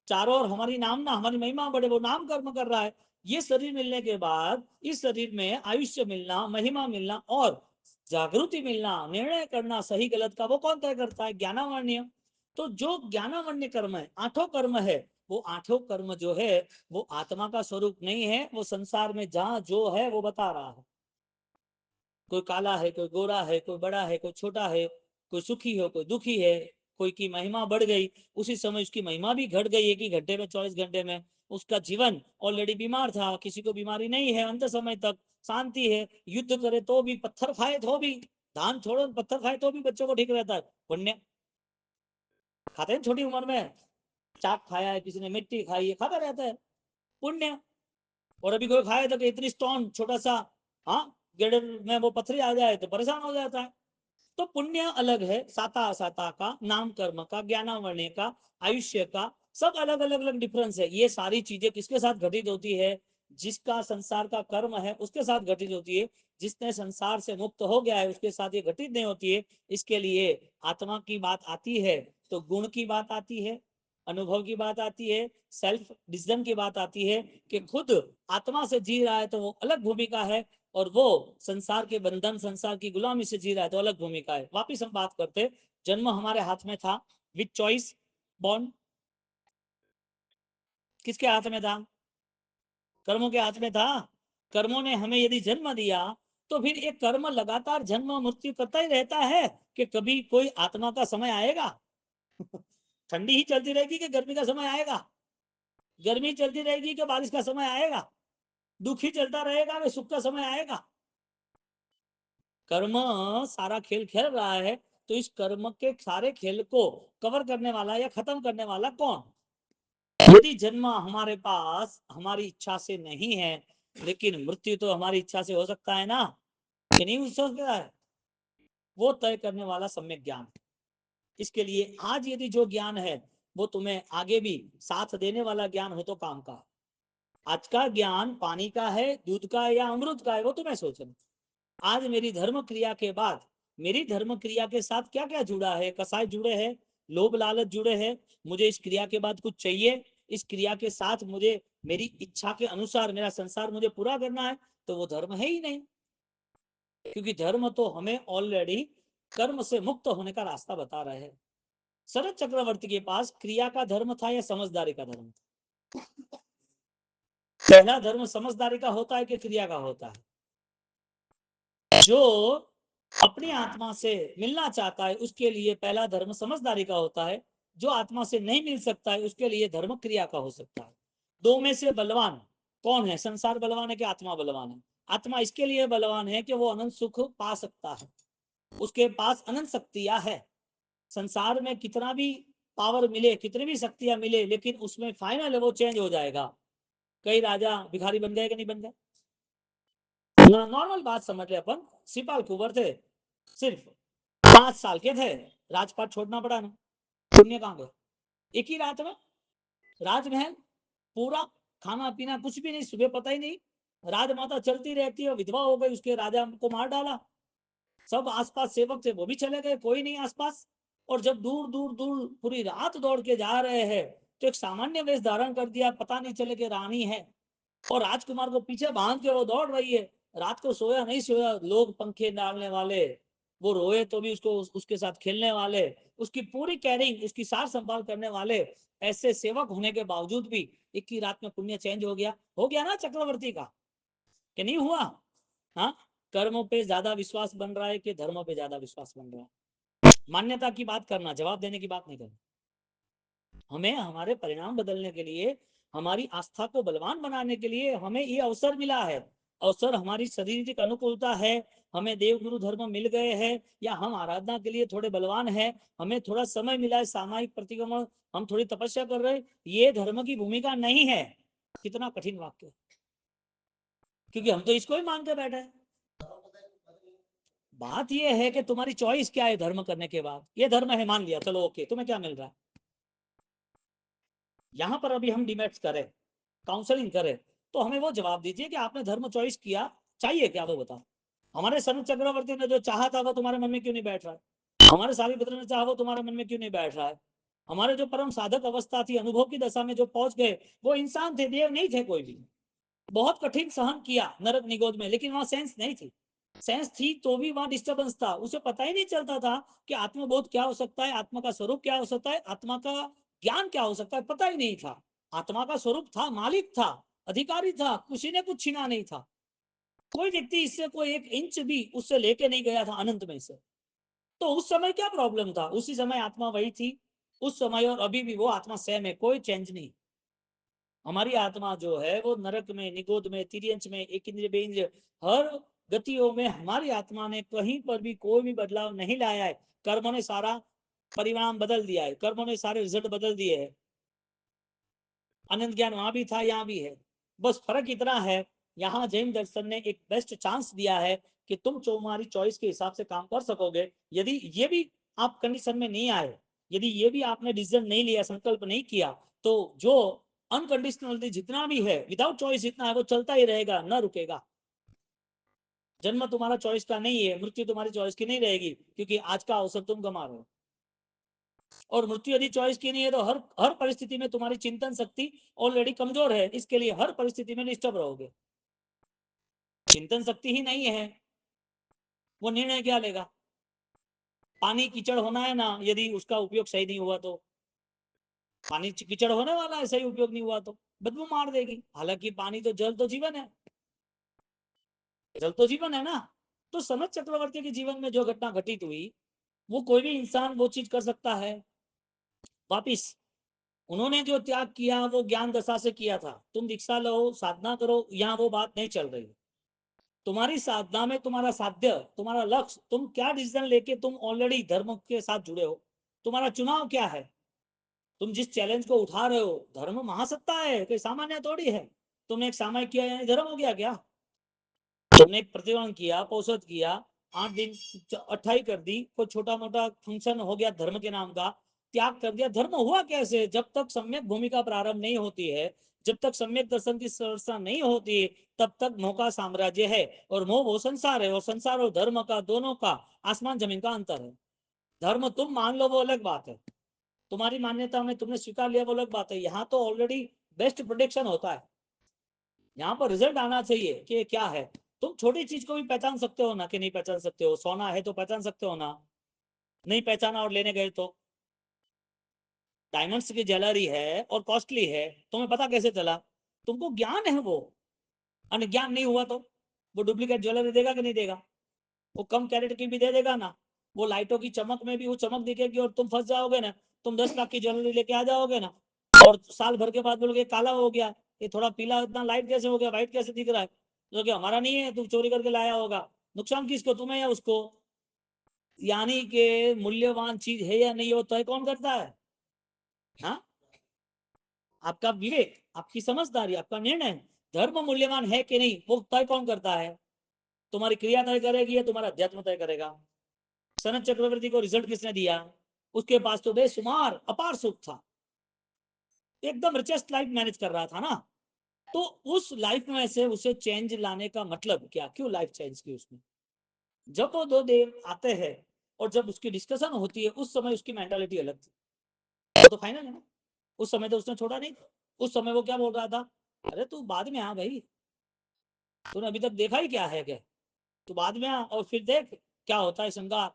चारों ओर हमारी नामना, हमारी महिमा बढ़े, वो नाम कर्म कर रहा है। ये शरीर मिलने के बाद इस शरीर में आयुष्य मिलना, महिमा मिलना और जागृति मिलना, निर्णय करना सही गलत का वो कौन तय करता है, ज्ञानावण्य। तो जो ज्ञानावण्य कर्म है, आठों कर्म है, वो आठों कर्म जो है वो आत्मा का स्वरूप नहीं है, वो संसार में जहां जो है वो बता रहा है। कोई काला है, कोई गोरा है, कोई बड़ा है, कोई छोटा है, कोई सुखी हो, कोई दुखी है, कोई की महिमा बढ़ गई, उसी समय उसकी महिमा भी घट गई एक ही घंटे में, 24 घंटे में। उसका जीवन ऑलरेडी बीमार था, किसी को बीमारी नहीं है, अंत समय तक शांति है, युद्ध करे तो भी, पत्थर खाए तो भी, धान छोड़ो पत्थर खाए तो भी बच्चों को ठीक रहता है। पुण्य खाते हैं छोटी उम्र में, चाक खाया है किसी ने, मिट्टी खाई है, खाता रहता है, पुण्य। और अभी कोई खाए तो इतनी स्टोन छोटा सा, हाँ, गेडर में वो पथरी आ जाए तो परेशान हो जाता है। तो पुण्य अलग है, साता असाता का, नाम कर्म का, ज्ञानावर्ण का, आयुष्य का, सब अलग अलग अलग डिफरेंस है। ये सारी चीजें किसके साथ घटित होती है, जिसका संसार का कर्म है उसके साथ घटित होती है, जिसने संसार से मुक्त हो गया है उसके साथ ये घटित नहीं होती है। इसके लिए आत्मा की बात आती है तो गुण की बात आती है, अनुभव की बात आती है, सेल्फ डिसीजन की बात आती है कि खुद आत्मा से जी रहा है तो वो अलग भूमिका है, और वो संसार के बंधन, संसार की गुलामी से जी रहा है तो अलग भूमिका है। वापिस हम बात करते, जन्म हमारे हाथ में था, विथ चॉइस बॉर्न किसके हाथ में था, कर्मों के हाथ में था। कर्मों ने हमें यदि जन्म दिया तो फिर एक कर्म लगातार जन्म मृत्यु करता ही रहता है कि कभी कोई आत्मा का समय आएगा ठंडी ही चलती रहेगी कि गर्मी का समय आएगा, गर्मी चलती रहेगी कि बारिश का समय आएगा, दुख ही चलता रहेगा कि सुख का समय आएगा। कर्म सारा खेल खेल रहा है, तो इस कर्म के सारे खेल को कवर करने वाला या खत्म करने वाला कौन। यदि जन्म हमारे पास हमारी इच्छा से नहीं है, लेकिन मृत्यु तो हमारी इच्छा से हो सकता है ना, कि नहीं हो सकता है, वो तय करने वाला सम्यक ज्ञान। इसके लिए आज यदि जो ज्ञान है वो तुम्हें आगे भी साथ देने वाला ज्ञान हो तो काम का। आज का ज्ञान पानी का है, दूध का है या अमृत का है, वो तुम्हें सोचना। आज मेरी धर्म क्रिया के बाद मेरी धर्म क्रिया के साथ क्या क्या जुड़ा है, कसाय जुड़े हैं, लोभ लालच जुड़े हैं, मुझे इस क्रिया के बाद कुछ चाहिए, इस क्रिया के साथ मुझे मेरी इच्छा के अनुसार मेरा संसार मुझे पूरा करना है, तो वो धर्म है ही नहीं। क्योंकि धर्म तो हमें ऑलरेडी कर्म से मुक्त होने का रास्ता बता रहे हैं। शरद चक्रवर्ती के पास क्रिया का धर्म था या समझदारी का धर्म था, पहला धर्म समझदारी का होता है कि क्रिया का होता है। जो अपनी आत्मा से मिलना चाहता है उसके लिए पहला धर्म समझदारी का होता है, जो आत्मा से नहीं मिल सकता है उसके लिए धर्म क्रिया का हो सकता है। दो में से बलवान कौन है, संसार बलवान है कि आत्मा बलवान है। आत्मा इसके लिए बलवान है कि वो अनंत सुख पा सकता है, उसके पास अनंत शक्तियां है। संसार में कितना भी पावर मिले, कितनी भी शक्तियां मिले, लेकिन उसमें फाइनल है वो चेंज हो जाएगा। कई राजा भिखारी बन गए कि नहीं बन गए, नॉर्मल बात समझ ले अपन, सिपाल कुंवर थे, सिर्फ 5 साल के थे, राजपाट छोड़ना पड़ा ना, पुण्य कहां गए, एक ही रात में राजमहल पूरा खाना पीना कुछ भी नहीं, सुबह पता ही नहीं, राजमाता चलती रहती है, विधवा हो गई, उसके राजा को मार डाला, सब आसपास सेवक थे वो भी चले गए, कोई नहीं आसपास। और जब दूर दूर दूर पूरी रात दौड़ के जा रहे हैं तो एक सामान्य वेश धारण कर दिया, पता नहीं चले कि रानी है, और राजकुमार को पीछे बांध के वो दौड़ रही है। रात को सोया नहीं सोया, लोग पंखे डालने वाले, वो रोए तो भी उसको उसके साथ खेलने वाले, उसकी पूरी केयरिंग, उसकी सार संभाल करने वाले ऐसे सेवक होने के बावजूद भी एक ही रात में पुण्य चेंज हो गया ना चक्रवर्ती का, कि नहीं हुआ? हाँ, कर्मों पे ज्यादा विश्वास बन रहा है कि धर्मों पे ज्यादा विश्वास बन रहा है? मान्यता की बात करना, जवाब देने की बात नहीं करना। हमें हमारे परिणाम बदलने के लिए, हमारी आस्था को बलवान बनाने के लिए हमें ये अवसर मिला है। अवसर हमारी शारीरिक अनुकूलता है, हमें देव गुरु धर्म मिल गए हैं, या हम आराधना के लिए थोड़े बलवान हैं, हमें थोड़ा समय मिला है सामायिक प्रतिक्रमण, हम थोड़ी तपस्या कर रहे हैं, ये धर्म की भूमिका नहीं है। कितना कठिन वाक्य, क्योंकि हम तो इसको ही मान के बैठे हैं। बात यह है कि तुम्हारी चॉइस क्या है धर्म करने के बाद। ये धर्म है मान लिया, चलो ओके, तुम्हें क्या मिल रहा है? यहां पर अभी हम डिबेट्स करें, काउंसलिंग करें, तो हमें वो जवाब दीजिए कि आपने धर्म चॉइस किया, चाहिए क्या वो बताओ। हमारे सन चक्रवर्ती ने जो चाहा था वो तुम्हारे मन में क्यों नहीं बैठ रहा है? हमारे सारिपुत्र ने चाहा वो तुम्हारे मन में क्यों नहीं बैठ रहा है? हमारे जो परम साधक अवस्था थी, अनुभव की दशा में जो पहुंच गए, वो इंसान थे, देव नहीं थे कोई भी। बहुत कठिन सहन किया नरक निगोद में, लेकिन वहां सेंस नहीं थी। सेंस थी तो भी वहां डिस्टर्बेंस था, उसे पता ही नहीं चलता था कि आत्मबोध क्या हो सकता है, आत्मा का स्वरूप क्या हो सकता है, आत्मा का ज्ञान क्या हो सकता है, पता ही नहीं था। आत्मा का स्वरूप था, मालिक था, अधिकारी था, किसी ने कुछ छीना नहीं था। कोई व्यक्ति इससे कोई एक इंच भी उससे लेके नहीं गया था अनंत में से। तो उस समय क्या प्रॉब्लम था? उसी समय आत्मा वही थी, उस समय और अभी भी वो आत्मा सेम है, कोई चेंज नहीं। हमारी आत्मा जो है वो नरक में, निगोद में, तिर्यंच में, एक इंद्रिय बेंद्रिय, हर गतियों में हमारी आत्मा ने कहीं पर भी कोई भी बदलाव नहीं लाया है। कर्मों ने सारा परिणाम बदल दिया है, कर्मों ने सारे रिजल्ट बदल दिए हैं। अनंत ज्ञान वहां भी था, यहाँ भी है। बस फर्क इतना है, यहाँ जैन दर्शन ने एक बेस्ट चांस दिया है कि तुम तुम्हारी चॉइस के हिसाब से काम कर सकोगे। यदि ये भी आप कंडीशन में नहीं आए, यदि ये भी आपने डिसीजन नहीं लिया, संकल्प नहीं किया, तो जो अनकंडीशनली जितना भी है, विदाउट चॉइस जितना है, वो चलता ही रहेगा, न रुकेगा। जन्म तुम्हारा चॉइस का नहीं है, मृत्यु तुम्हारी चॉइस की नहीं रहेगी, क्योंकि आज का अवसर तुम गमा रहे हो। और मृत्यु यदि चॉइस की नहीं है तो हर हर परिस्थिति में तुम्हारी चिंतन शक्ति ऑलरेडी कमजोर है, इसके लिए हर परिस्थिति में डिस्टर्ब रहोगे। चिंतन शक्ति ही नहीं है, वो निर्णय क्या लेगा? पानी कीचड़ होना है ना, यदि उसका उपयोग सही नहीं हुआ तो पानी कीचड़ होने वाला है, सही उपयोग नहीं हुआ तो बदबू मार देगी। हालांकि पानी तो, जल तो जीवन है, जल तो जीवन है ना। तो सनत चक्रवर्ती के जीवन में जो घटना घटित हुई, वो कोई भी इंसान वो चीज कर सकता है वापिस। उन्होंने जो त्याग किया वो ज्ञान दशा से किया था। तुम दीक्षा लो, साधना करो, यहाँ वो बात नहीं चल रही। तुम्हारी साधना में तुम्हारा साध्य, तुम्हारा लक्ष्य, तुम क्या डिसीजन लेके तुम ऑलरेडी धर्म के साथ जुड़े हो, तुम्हारा चुनाव क्या है, तुम जिस चैलेंज को उठा रहे हो। धर्म महासत्ता है, कोई सामान्य थोड़ी है। तुमने एक सामायिक किया यानी धर्म हो गया क्या? तुमने एक प्रतिबंध किया, पोषद किया, 8 दिन अट्ठाई कर दी, कोई छोटा मोटा फंक्शन हो गया धर्म के नाम का, त्याग कर दिया, धर्म हुआ कैसे? जब तक सम्यक भूमिका प्रारंभ नहीं होती है, जब तक सम्यक दर्शन की संरचना नहीं होती, तब तक मोह का साम्राज्य है। और मोह वो संसार है, और संसार और धर्म का, दोनों का आसमान जमीन का अंतर है। धर्म तुम मान लो वो अलग बात है, तुम्हारी मान्यता में तुमने स्वीकार लिया वो अलग बात है। यहाँ तो ऑलरेडी बेस्ट प्रोडिक्शन होता है, यहाँ पर रिजल्ट आना चाहिए कि क्या है। तुम छोटी चीज को भी पहचान सकते हो ना, कि नहीं पहचान सकते हो? सोना है तो पहचान सकते हो ना? नहीं पहचाना और लेने गए तो? डायमंड्स की ज्वेलरी है और कॉस्टली है, तुम्हें पता कैसे चला? तुमको ज्ञान है वो, अनज्ञान नहीं हुआ तो वो डुप्लीकेट ज्वेलरी देगा कि नहीं देगा? वो कम कैरेट की भी दे देगा ना। वो लाइटों की चमक में भी वो चमक दिखेगी और तुम फंस जाओगे ना। तुम 10 लाख की ज्वेलरी लेके आ जाओगे ना, और साल भर के बाद बोलोगे काला हो गया, ये थोड़ा पीला, इतना लाइट कैसे हो गया, व्हाइट कैसे दिख रहा है? तो क्या हमारा नहीं है, तू चोरी करके लाया होगा। नुकसान किसको, तुम्हें या उसको? यानी कि मूल्यवान चीज है या नहीं, वो तय कौन करता है? हाँ, आपका विवेक, आपकी समझदारी, आपका निर्णय। धर्म मूल्यवान है कि नहीं, वो तय कौन करता है? तुम्हारी क्रिया तय करेगी या तुम्हारा अध्यात्म तय करेगा? सनत चक्रवर्ती को रिजल्ट किसने दिया? उसके पास तो बेशुमार अपार सुख था, एकदम रिचेस्ट लाइफ मैनेज कर रहा था ना। तो उस लाइफ में से उसे चेंज लाने का मतलब क्या, क्यों लाइफ चेंज की उसने? जब वो दो देव आते हैं और जब उसकी डिस्कशन होती है, उस समय उसकी मेंटालिटी अलग थी। वो तो फाइनल है ना, उस समय तो उसने छोड़ा नहीं। उस समय वो क्या बोल रहा था, अरे तू बाद में आ भाई, तूने अभी तक देखा ही क्या है, क्या तू बाद में आ और फिर देख क्या होता है श्रृंगार,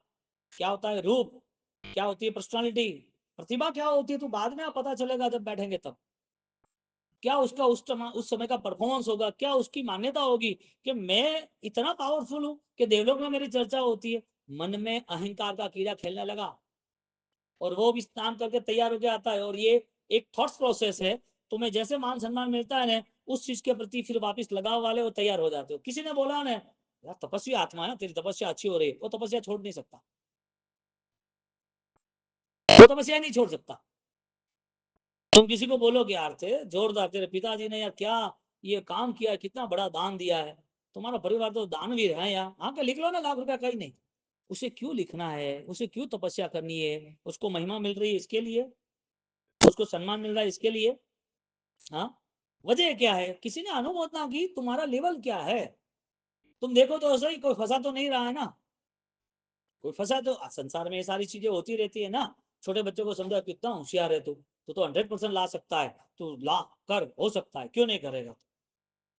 क्या होता है रूप, क्या होती है पर्सनालिटी, प्रतिभा क्या होती है, तू बाद में आ, पता चलेगा जब बैठेंगे तब। क्या उसका उस समय का परफॉर्मेंस होगा, क्या उसकी मान्यता होगी कि मैं इतना पावरफुल हूं कि देवलोक में मेरी चर्चा होती है। मन में अहंकार का कीड़ा खेलने लगा और वो भी स्नान करके तैयार होकर आता है। और ये एक थॉट्स प्रोसेस है, तुम्हें जैसे मान सम्मान मिलता है ना, उस चीज के प्रति फिर वापस लगाव वाले वो तैयार हो जाते हो। किसी ने बोला ना यार तपस्वी आत्मा है, तेरी तपस्या अच्छी हो रही है, वो तपस्या छोड़ नहीं सकता, वो तपस्या नहीं छोड़ सकता। तुम किसी को बोलोगे यार थे जोरदार, तेरे पिताजी ने यार क्या ये काम किया, कितना बड़ा दान दिया है, तुम्हारा परिवार तो दानवीर है यार, हाँ क्या लिख लो ना, लाख रुपया कहीं नहीं। उसे क्यों लिखना है, उसे क्यों तपस्या करनी है? उसको महिमा मिल रही है इसके लिए, उसको सम्मान मिल रहा है इसके लिए। हाँ, वजह क्या है? किसी ने अनुमोदना की, तुम्हारा लेवल क्या है? तुम देखो तो सही, कोई फंसा तो नहीं रहा है ना? कोई फंसा तो, संसार में ये सारी चीजें होती रहती है ना। छोटे बच्चों को समझा कितना होशियार है तू, तो 100% ला सकता है, तू ला कर, हो सकता है, क्यों नहीं करेगा?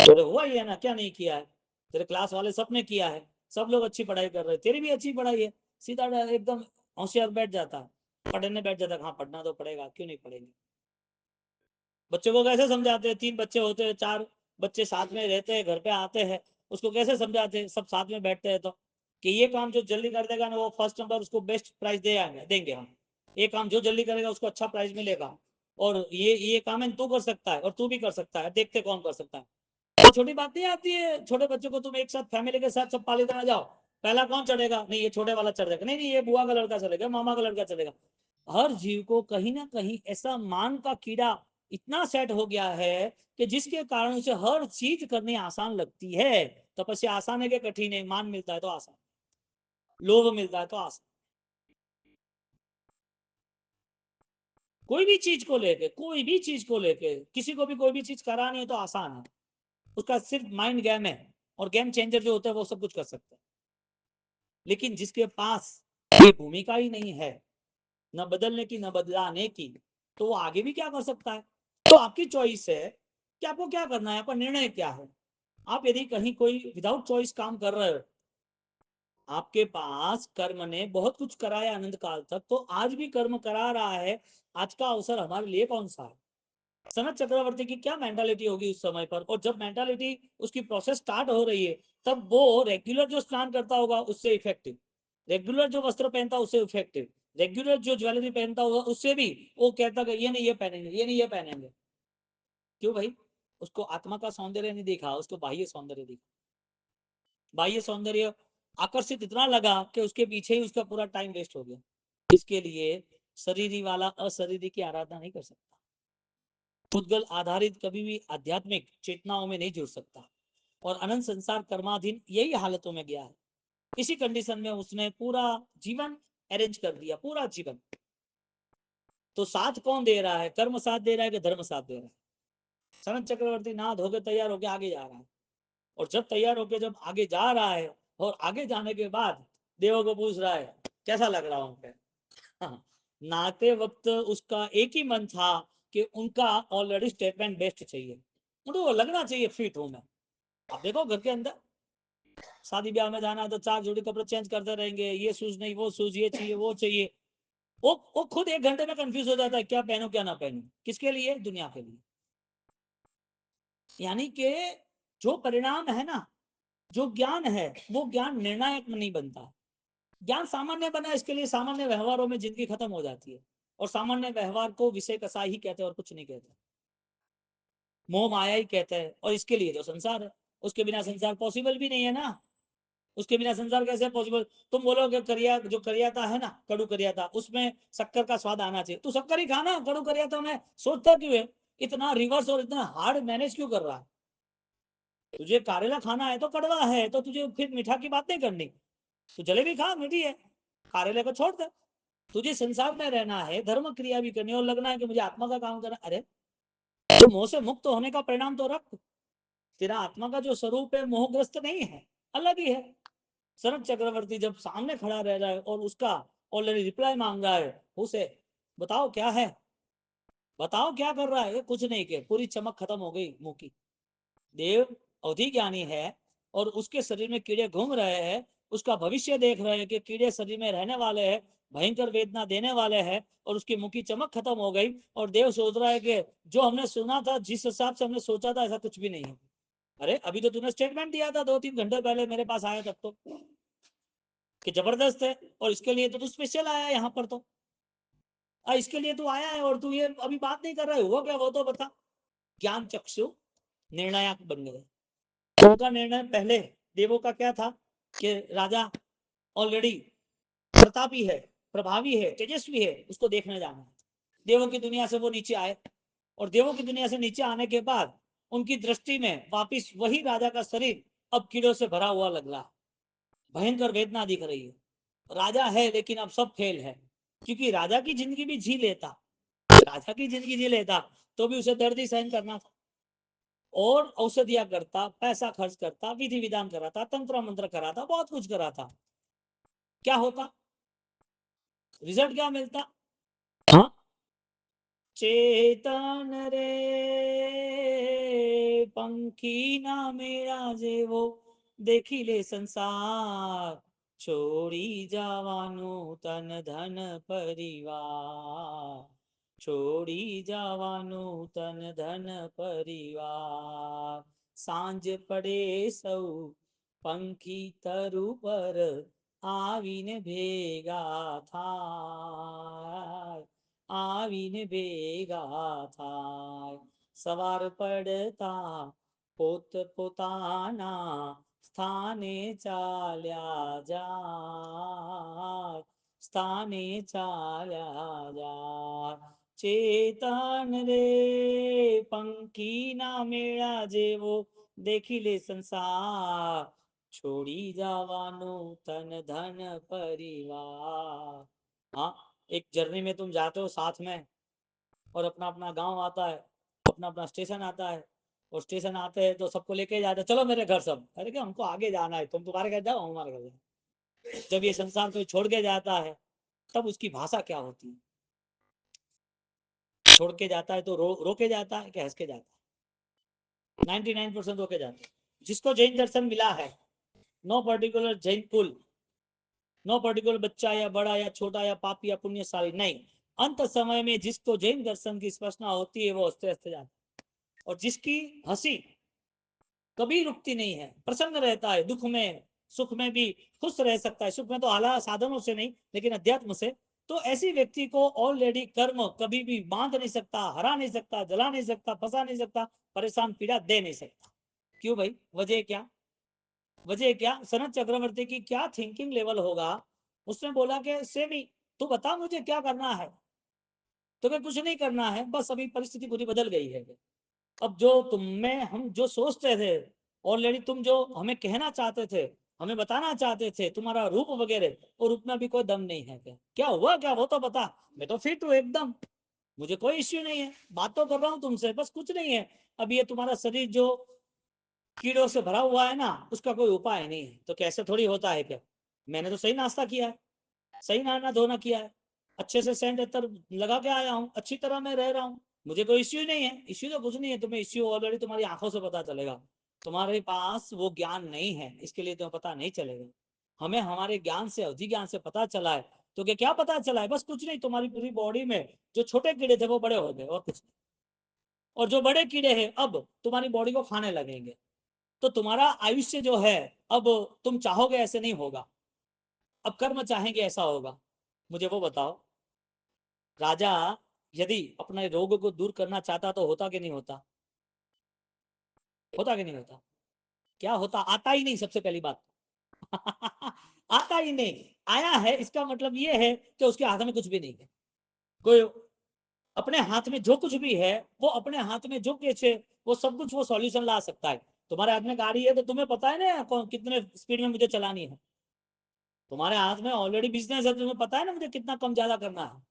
तो हुआ ही है ना, क्या नहीं किया है? तेरे क्लास वाले सबने किया है, सब लोग अच्छी पढ़ाई कर रहे हैं, तेरी भी अच्छी पढ़ाई है, सीधा एकदम होशियार बैठ जाता है, पढ़ने बैठ जाता है। हाँ पढ़ना तो पड़ेगा, क्यों नहीं पढ़ेंगे? बच्चों को कैसे समझाते हैं? 3 बच्चे होते हैं, 4 बच्चे साथ में रहते हैं, घर पे आते हैं, उसको कैसे समझाते हैं? सब साथ में बैठते हैं तो, कि ये काम जो जल्दी कर देगा ना वो फर्स्ट नंबर, उसको बेस्ट प्राइज देंगे हम। ये काम जो जल्दी करेगा उसको अच्छा प्राइज मिलेगा, और ये काम है तू कर सकता है और तू भी कर सकता है, देखते कौन कर सकता है। तो छोटी बात नहीं आती है छोटे बच्चों को, तुम एक साथ फैमिली के साथ सब पालीताना जाओ, पहला कौन चढ़ेगा? नहीं ये छोटे वाला चढ़ जाएगा, नहीं नहीं ये बुआ का लड़का चलेगा, मामा का लड़का चलेगा। हर जीव को कहीं ना कहीं ऐसा मान का कीड़ा इतना सेट हो गया है कि जिसके कारण उसे हर चीज करनी आसान लगती है। तपस्या आसान है कि कठिन है? मान मिलता है तो आसान, लोभ मिलता है तो आसान। कोई भी चीज को लेके, कोई भी चीज को लेके, किसी को भी कोई भी चीज करानी है तो आसान है, उसका सिर्फ माइंड गेम है, और गेम चेंजर जो होता है वो सब कुछ कर सकता है। लेकिन जिसके पास ये भूमिका ही नहीं है, न बदलने की न बदलाने की, तो वो आगे भी क्या कर सकता है? तो आपकी चॉइस है कि आपको क्या करना है, आपका निर्णय क्या है। आप यदि कहीं कोई विदाउट चॉइस काम कर रहे हो, आपके पास कर्म ने बहुत कुछ कराया अनंत काल तक, तो आज भी कर्म करा रहा है, आज का अवसर हमारे लिए कौन सा है? सनत चक्रवर्ती की क्या मेंटालिटी होगी उस समय पर, और जब मेंटालिटी उसकी प्रोसेस स्टार्ट हो रही है, तब वो रेगुलर जो स्नान करता होगा उससे इफेक्टिव, रेगुलर जो वस्त्र पहनता उससे इफेक्टिव, रेगुलर जो ज्वेलरी पहनता होगा उससे भी, वो कहता कि ये नहीं ये पहनेंगे, ये नहीं ये पहनेंगे। क्यों भाई? उसको आत्मा का सौंदर्य नहीं दिखा, उसको बाह्य सौंदर्य दिखा। बाह्य सौंदर्य आकर्षित इतना लगा कि उसके पीछे ही उसका पूरा टाइम वेस्ट हो गया। इसके लिए शरीरी वाला अशरीरी की आराधना नहीं कर सकता, पुद्गल आधारित कभी भी आध्यात्मिक चेतनाओं में नहीं जुड़ सकता, और अनंत संसार कर्माधीन यही हालतों में गया है। इसी कंडीशन में उसने पूरा जीवन अरेंज कर दिया, पूरा जीवन। तो साथ कौन दे रहा है? कर्म साथ दे रहा है कि धर्म साथ दे रहा है? सनत चक्रवर्ती नहा धोके तैयार होके आगे जा रहा है, और जब तैयार होके जब आगे जा रहा है, और आगे जाने के बाद देवों को पूछ रहा है कैसा लग रहा हूं मैं? हाँ, नहाते वक्त उसका एक ही मन था कि उनका ऑलरेडी स्टेटमेंट बेस्ट चाहिए, मतलब वो लगना चाहिए फिट हूं मैं। आप देखो घर के अंदर शादी ब्याह में जाना है तो 4 जोड़ी कपड़े चेंज करते रहेंगे, ये शूज नहीं वो शूज, ये चाहिए वो चाहिए। वो खुद 1 घंटे में कंफ्यूज हो जाता है क्या पहनूं क्या ना पहनूं, किसके लिए? दुनिया के लिए। यानी कि जो परिणाम है ना, जो ज्ञान है, वो ज्ञान निर्णायक नहीं बनता। ज्ञान सामान्य बना, इसके लिए सामान्य व्यवहारों में जिंदगी खत्म हो जाती है, और सामान्य व्यवहार को विषय कसा ही कहते हैं और कुछ नहीं कहते, मोह माया ही कहते हैं। और इसके लिए जो संसार है, उसके बिना संसार पॉसिबल भी नहीं है ना। उसके बिना संसार कैसे पॉसिबल? तुम बोलोगे करिया, जो करियाता है ना, कड़ू करियाता, उसमें शक्कर का स्वाद आना चाहिए, तू शक्कर ही खाना, कड़ू करियाता में सोचता क्यों है? इतना रिवर्स और इतना हार्ड मैनेज क्यों कर रहा है? तुझे करेला खाना है तो कड़वा है, तो तुझे फिर मीठा की बात नहीं करनी, तो जलेबी खा मीठी है, करेले को छोड़ दे। तुझे संसार में रहना है, धर्म क्रिया भी करनी है, और लगना है कि मुझे आत्मा का काम करना, अरे तो मोह से मुक्त होने का परिणाम तो रख। तेरा आत्मा का जो स्वरूप है मोहग्रस्त नहीं है, अलग ही है। शरद चक्रवर्ती जब सामने खड़ा रह रहा है और उसका ऑलरेडी रिप्लाई मांग रहा है, उसे बताओ क्या है, बताओ क्या कर रहा है, कुछ नहीं के पूरी चमक खत्म हो गई मुंह की। देव अवधि ज्ञानी है और उसके शरीर में कीड़े घूम रहे हैं, उसका भविष्य देख रहे हैं कि कीड़े शरीर में रहने वाले हैं, भयंकर वेदना देने वाले हैं, और उसकी मुंह की चमक खत्म हो गई। और देव सोच रहा है कि जो हमने सुना था, जिस हिसाब से हमने सोचा था, ऐसा कुछ भी नहीं है। अरे अभी तो तूने स्टेटमेंट दिया था 2-3 घंटे पहले मेरे पास आया तब तो, कि जबरदस्त है और इसके लिए तो तू स्पेशल आया यहाँ पर, तो इसके लिए तू आया है और तू ये अभी बात नहीं कर रहा है, हुआ क्या वो तो बता। ज्ञान चक्षु निर्णायक बन गए। उनका निर्णय पहले देवों का क्या था कि राजा ऑलरेडी प्रतापी है, प्रभावी है, तेजस्वी है, उसको देखने जाना है। देवों की दुनिया से वो नीचे आए और देवों की दुनिया से नीचे आने के बाद उनकी दृष्टि में वापिस वही राजा का शरीर अब कीड़ों से भरा हुआ लग रहा है, भयंकर वेदना दिख रही है। राजा है लेकिन अब सब फेल है, क्योंकि राजा की जिंदगी भी जी लेता, राजा की जिंदगी जी लेता तो भी उसे दर्द ही सहन करना था, और औषधियां करता, पैसा खर्च करता, विधि विधान कराता, तंत्र मंत्र कराता, बहुत कुछ कराता, क्या होता, रिजल्ट क्या मिलता? हाँ, चेतन रे पंखी ना मेरा जेવો देखी ले संसार छोड़ी जावाનું તન ધન પરિવાર છોડી જાવાનું તન ધન પરિવાર સાંજ પડે સૌ પંખી તરુ પર આવીને ભેગા થાય આવીને ભેગા થાય સવાર પડતા પોત પોતાના સ્થાને ચાલ્યા જાય સ્થાને ચાલ્યા જાય ચેતન રે પંખી ના મેળા જેવો देखी ले संसार छोड़ी जावानो तन धन परिवार। हाँ, एक जर्नी में तुम जाते हो साथ में, और अपना अपना गांव आता है, अपना अपना स्टेशन आता है, और स्टेशन आते हैं तो सबको लेके जाते हैं, चलो मेरे घर सब, अरे क्या हमको आगे जाना है, तुम तुम्हारे घर जाओ, हम हमारे घर जाओ। जब ये संसार कोई छोड़ के जाता है तब उसकी भाषा क्या होती है? छोड़ के जाता है तो रो के जाता है कि हंस के जाता है? 99% रो के जाता है। जिसको जैन दर्शन मिला है, नो पर्टिकुलर जैन कुल, नो पर्टिकुलर बच्चा या बड़ा या छोटा या पापी या पुण्यशाली नहीं, अंत समय में जिसको जैन दर्शन की स्पर्शना होती है वो हंसते हंसते जाता है। और जिसकी हंसी कभी रुकती नहीं है, प्रसन्न रहता है, दुख में सुख में भी खुश रह सकता है, सुख में तो आला साधनों से नहीं लेकिन अध्यात्म से, तो ऐसी व्यक्ति को ऑलरेडी कर्म कभी भी बांध नहीं सकता, हरा नहीं सकता, जला नहीं सकता, फंसा नहीं सकता, परेशान पीड़ा दे नहीं सकता। क्यों भाई? वजह क्या? वजह क्या? सनत चक्रवर्ती की क्या थिंकिंग लेवल होगा? उसने बोला कि सेमी, तू बता मुझे क्या करना है। तुम्हें कुछ नहीं करना है, बस अभी परिस्थिति पूरी बदल गई है। अब जो तुम में हम जो सोचते थे, ऑलरेडी तुम जो हमें कहना चाहते थे, हमें बताना चाहते थे, तुम्हारा रूप वगैरह, और रूप में भी कोई दम नहीं है। क्या हुआ क्या वो तो बता। मैं तो फिट हूँ एकदम, मुझे कोई इश्यू नहीं है, बात तो कर रहा हूँ तुमसे, बस कुछ नहीं है। अब ये तुम्हारा शरीर जो कीड़ों से भरा हुआ है ना, उसका कोई उपाय नहीं है। तो कैसे थोड़ी होता है क्या? मैंने तो सही नाश्ता किया है, सही नहाना धोना किया है, अच्छे से सेंट अत्तर लगा के आया हूँ, अच्छी तरह मैं रह रहा हूँ, मुझे कोई इश्यू नहीं है। इश्यू तो कुछ नहीं है, तुम्हें इश्यू ऑलरेडी तुम्हारी आंखों से पता चलेगा। तुम्हारे पास वो ज्ञान नहीं है, इसके लिए तुम्हें पता नहीं चलेगा। हमें हमारे ज्ञान से, अवधि ज्ञान से पता चला है। तो क्या पता चला है? बस कुछ नहीं, तुम्हारी पूरी बॉडी में जो छोटे कीड़े थे वो बड़े हो गए, और कुछ नहीं। और जो बड़े कीड़े हैं अब तुम्हारी बॉडी को खाने लगेंगे। तो तुम्हारा आयुष्य जो है, अब तुम चाहोगे ऐसे नहीं होगा, अब कर्म चाहेंगे ऐसा होगा। मुझे वो बताओ, राजा यदि अपने रोग को दूर करना चाहता तो होता कि नहीं होता? होता कि नहीं होता? क्या होता? आता ही नहीं, सबसे पहली बात। आता ही नहीं। आया है इसका मतलब ये है कि उसके हाथ में कुछ भी नहीं है। कोई अपने हाथ में जो कुछ भी है, वो अपने हाथ में जो कुछ है, वो सब कुछ वो सॉल्यूशन ला सकता है। तुम्हारे हाथ में गाड़ी है तो तुम्हें पता है ना कितने स्पीड में मुझे चलानी है। तुम्हारे हाथ में ऑलरेडी बिजनेस है, तुम्हें पता है ना मुझे कितना कम ज्यादा करना है।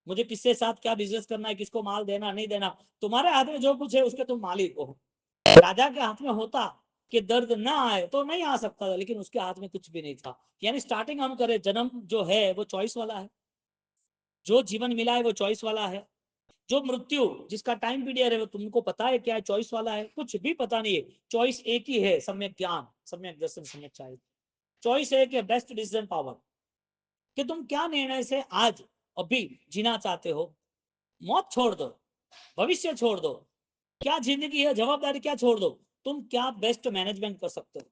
मुझे किसके साथ क्या बिजनेस करना है, किसको माल देना नहीं देना, तुम्हारे हाथ में जो कुछ है उसके तुम मालिक हो। राजा के हाथ में होता कि दर्द ना आए तो नहीं आ सकता था, लेकिन उसके हाथ में कुछ भी नहीं था। यानी स्टार्टिंग हम करें, जन्म जो है वो चॉइस वाला है, जो जीवन मिला है वो चॉइस वाला है, जो मृत्यु जिसका टाइम पीरियड है वो तुमको पता है क्या है, चॉइस वाला है। कुछ भी पता नहीं है, चॉइस एक ही है, सम्यक ज्ञान, सम्यक दर्शन, सम्यक चाहिए। चॉइस एक है, बेस्ट डिसीजन पावर, कि तुम क्या निर्णय से आज अभी जीना चाहते हो। मौत छोड़ दो, भविष्य छोड़ दो, क्या जिंदगी है, जवाबदारी क्या छोड़ दो, तुम क्या बेस्ट मैनेजमेंट कर सकते हो।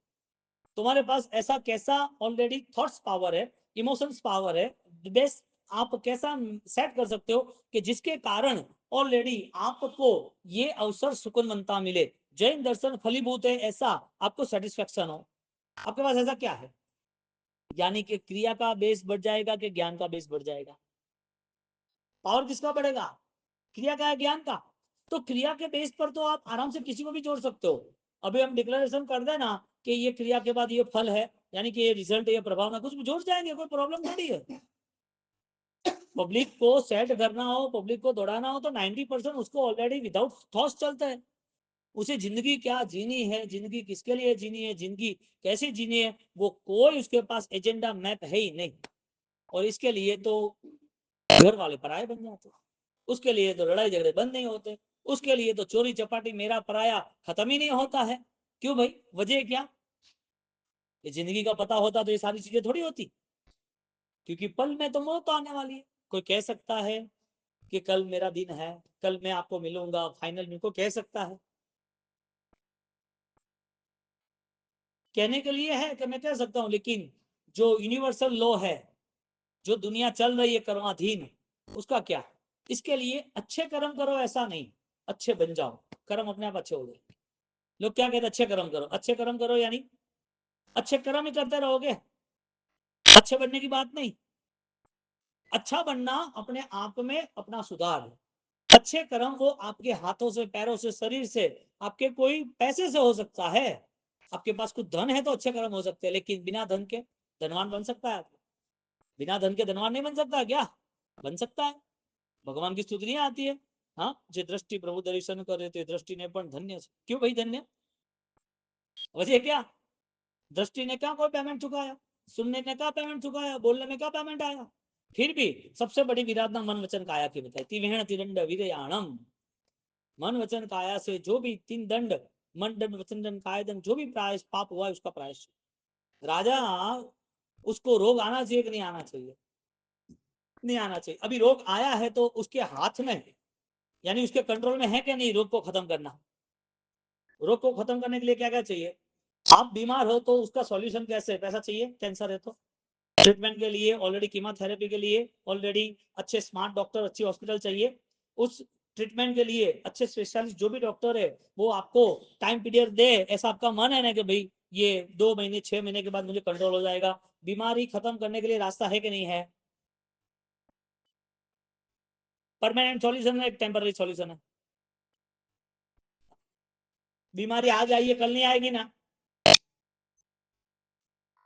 तुम्हारे पास ऐसा कैसा ऑलरेडी थॉट्स पावर है, इमोशंस पावर है, बेस्ट आप कैसा सेट कर सकते हो कि जिसके कारण ऑलरेडी आपको ये अवसर सुकूनवंता मिले, जैन दर्शन फलीभूत है, ऐसा आपको सेटिस्फेक्शन हो। आपके पास ऐसा क्या है? यानी कि क्रिया का बेस बढ़ जाएगा कि ज्ञान का बेस बढ़ जाएगा? पावर किसका बढ़ेगा? क्रिया का है, ज्ञान का। तो क्रिया के बेस पर तो आप आराम से किसी को भी जोड़ सकते हो। अभी हम डिक्लेरेशन कर देना कि ये क्रिया के बाद ये फल है, यानी कि ये रिजल्ट है, ये प्रभाव ना, कुछ भी जोड़ जाएंगे, कोई प्रॉब्लम थोड़ी है। पब्लिक को सेट करना हो, पब्लिक को दौड़ाना हो, तो 90% उसको ऑलरेडी विदाउट थॉट्स चलता है। उसे जिंदगी क्या जीनी है, जिंदगी किसके लिए जीनी है, जिंदगी कैसे जीनी है, वो कोई उसके पास एजेंडा मैप है ही नहीं। और इसके लिए तो घर वाले पराये बन जाते, उसके लिए तो लड़ाई झगड़े बंद नहीं होते, उसके लिए तो चोरी चपाटी मेरा पराया खत्म ही नहीं होता है। क्यों भाई, वजह क्या? ये जिंदगी का पता होता तो ये सारी चीजें थोड़ी होती। क्योंकि पल में तो मौत आने वाली है। कोई कह सकता है कि कल मेरा दिन है, कल मैं आपको मिलूंगा फाइनल में, को कह सकता है? कहने के लिए है कि मैं कह सकता हूं, लेकिन जो यूनिवर्सल लॉ है, जो दुनिया चल रही है कर्माधीन, उसका क्या? इसके लिए अच्छे कर्म करो ऐसा नहीं, अच्छे बन जाओ, कर्म अपने आप अच्छे हो गए। लोग क्या कहते हैं, अच्छे कर्म करो, अच्छे कर्म करो यानी अच्छे कर्म ही करते रहोगे, अच्छे बनने की बात नहीं। अच्छा बनना अपने आप में अपना सुधार है। अच्छे कर्म वो आपके हाथों से, पैरों से, शरीर से, आपके कोई पैसे से हो सकता है। आपके पास कुछ धन है तो अच्छे कर्म हो सकते हैं, लेकिन बिना धन के धनवान बन सकता है? बिना धन के धनवान नहीं बन सकता क्या? बन सकता है। भगवान की स्तुति नहीं आती है, हाँ, जे दृष्टि प्रभु दर्शन करे ते दृष्टि ने पण धन्य। क्यों भाई धन्य? वजह क्या? दृष्टि ने क्या कोई पेमेंट चुकाया, सुनने ने क्या पेमेंट चुकाया, बोलने में क्या पेमेंट आया? फिर भी सबसे बड़ी विराधना मन वचन काया की बताई, तिवेण तिरंड विरयाणम। मन वचन काया से जो भी तीन दंड, मन दंड, वचन दंड, काय दंड, जो भी प्रायश पाप हुआ है उसका प्रायश। राजा, उसको रोग आना चाहिए कि नहीं आना चाहिए? नहीं आना चाहिए। अभी रोग आया है तो उसके हाथ में, यानी उसके कंट्रोल में है कि नहीं रोग को खत्म करना? रोग को खत्म करने के लिए क्या क्या चाहिए? आप बीमार हो तो उसका सॉल्यूशन कैसे? पैसा चाहिए। कैंसर है तो ट्रीटमेंट के लिए ऑलरेडी, कीमोथेरेपी के लिए ऑलरेडी अच्छे स्मार्ट डॉक्टर, अच्छी हॉस्पिटल चाहिए। उस ट्रीटमेंट के लिए अच्छे स्पेशलिस्ट जो भी डॉक्टर है वो आपको टाइम पीरियड दे, ऐसा आपका मन है ना कि भाई ये 2 महीने 6 महीने के बाद मुझे कंट्रोल हो जाएगा। बीमारी खत्म करने के लिए रास्ता है कि नहीं है? परमानेंट सॉल्यूशन है, एक टेम्पररी सॉल्यूशन है? बीमारी आज आई है, कल नहीं आएगी ना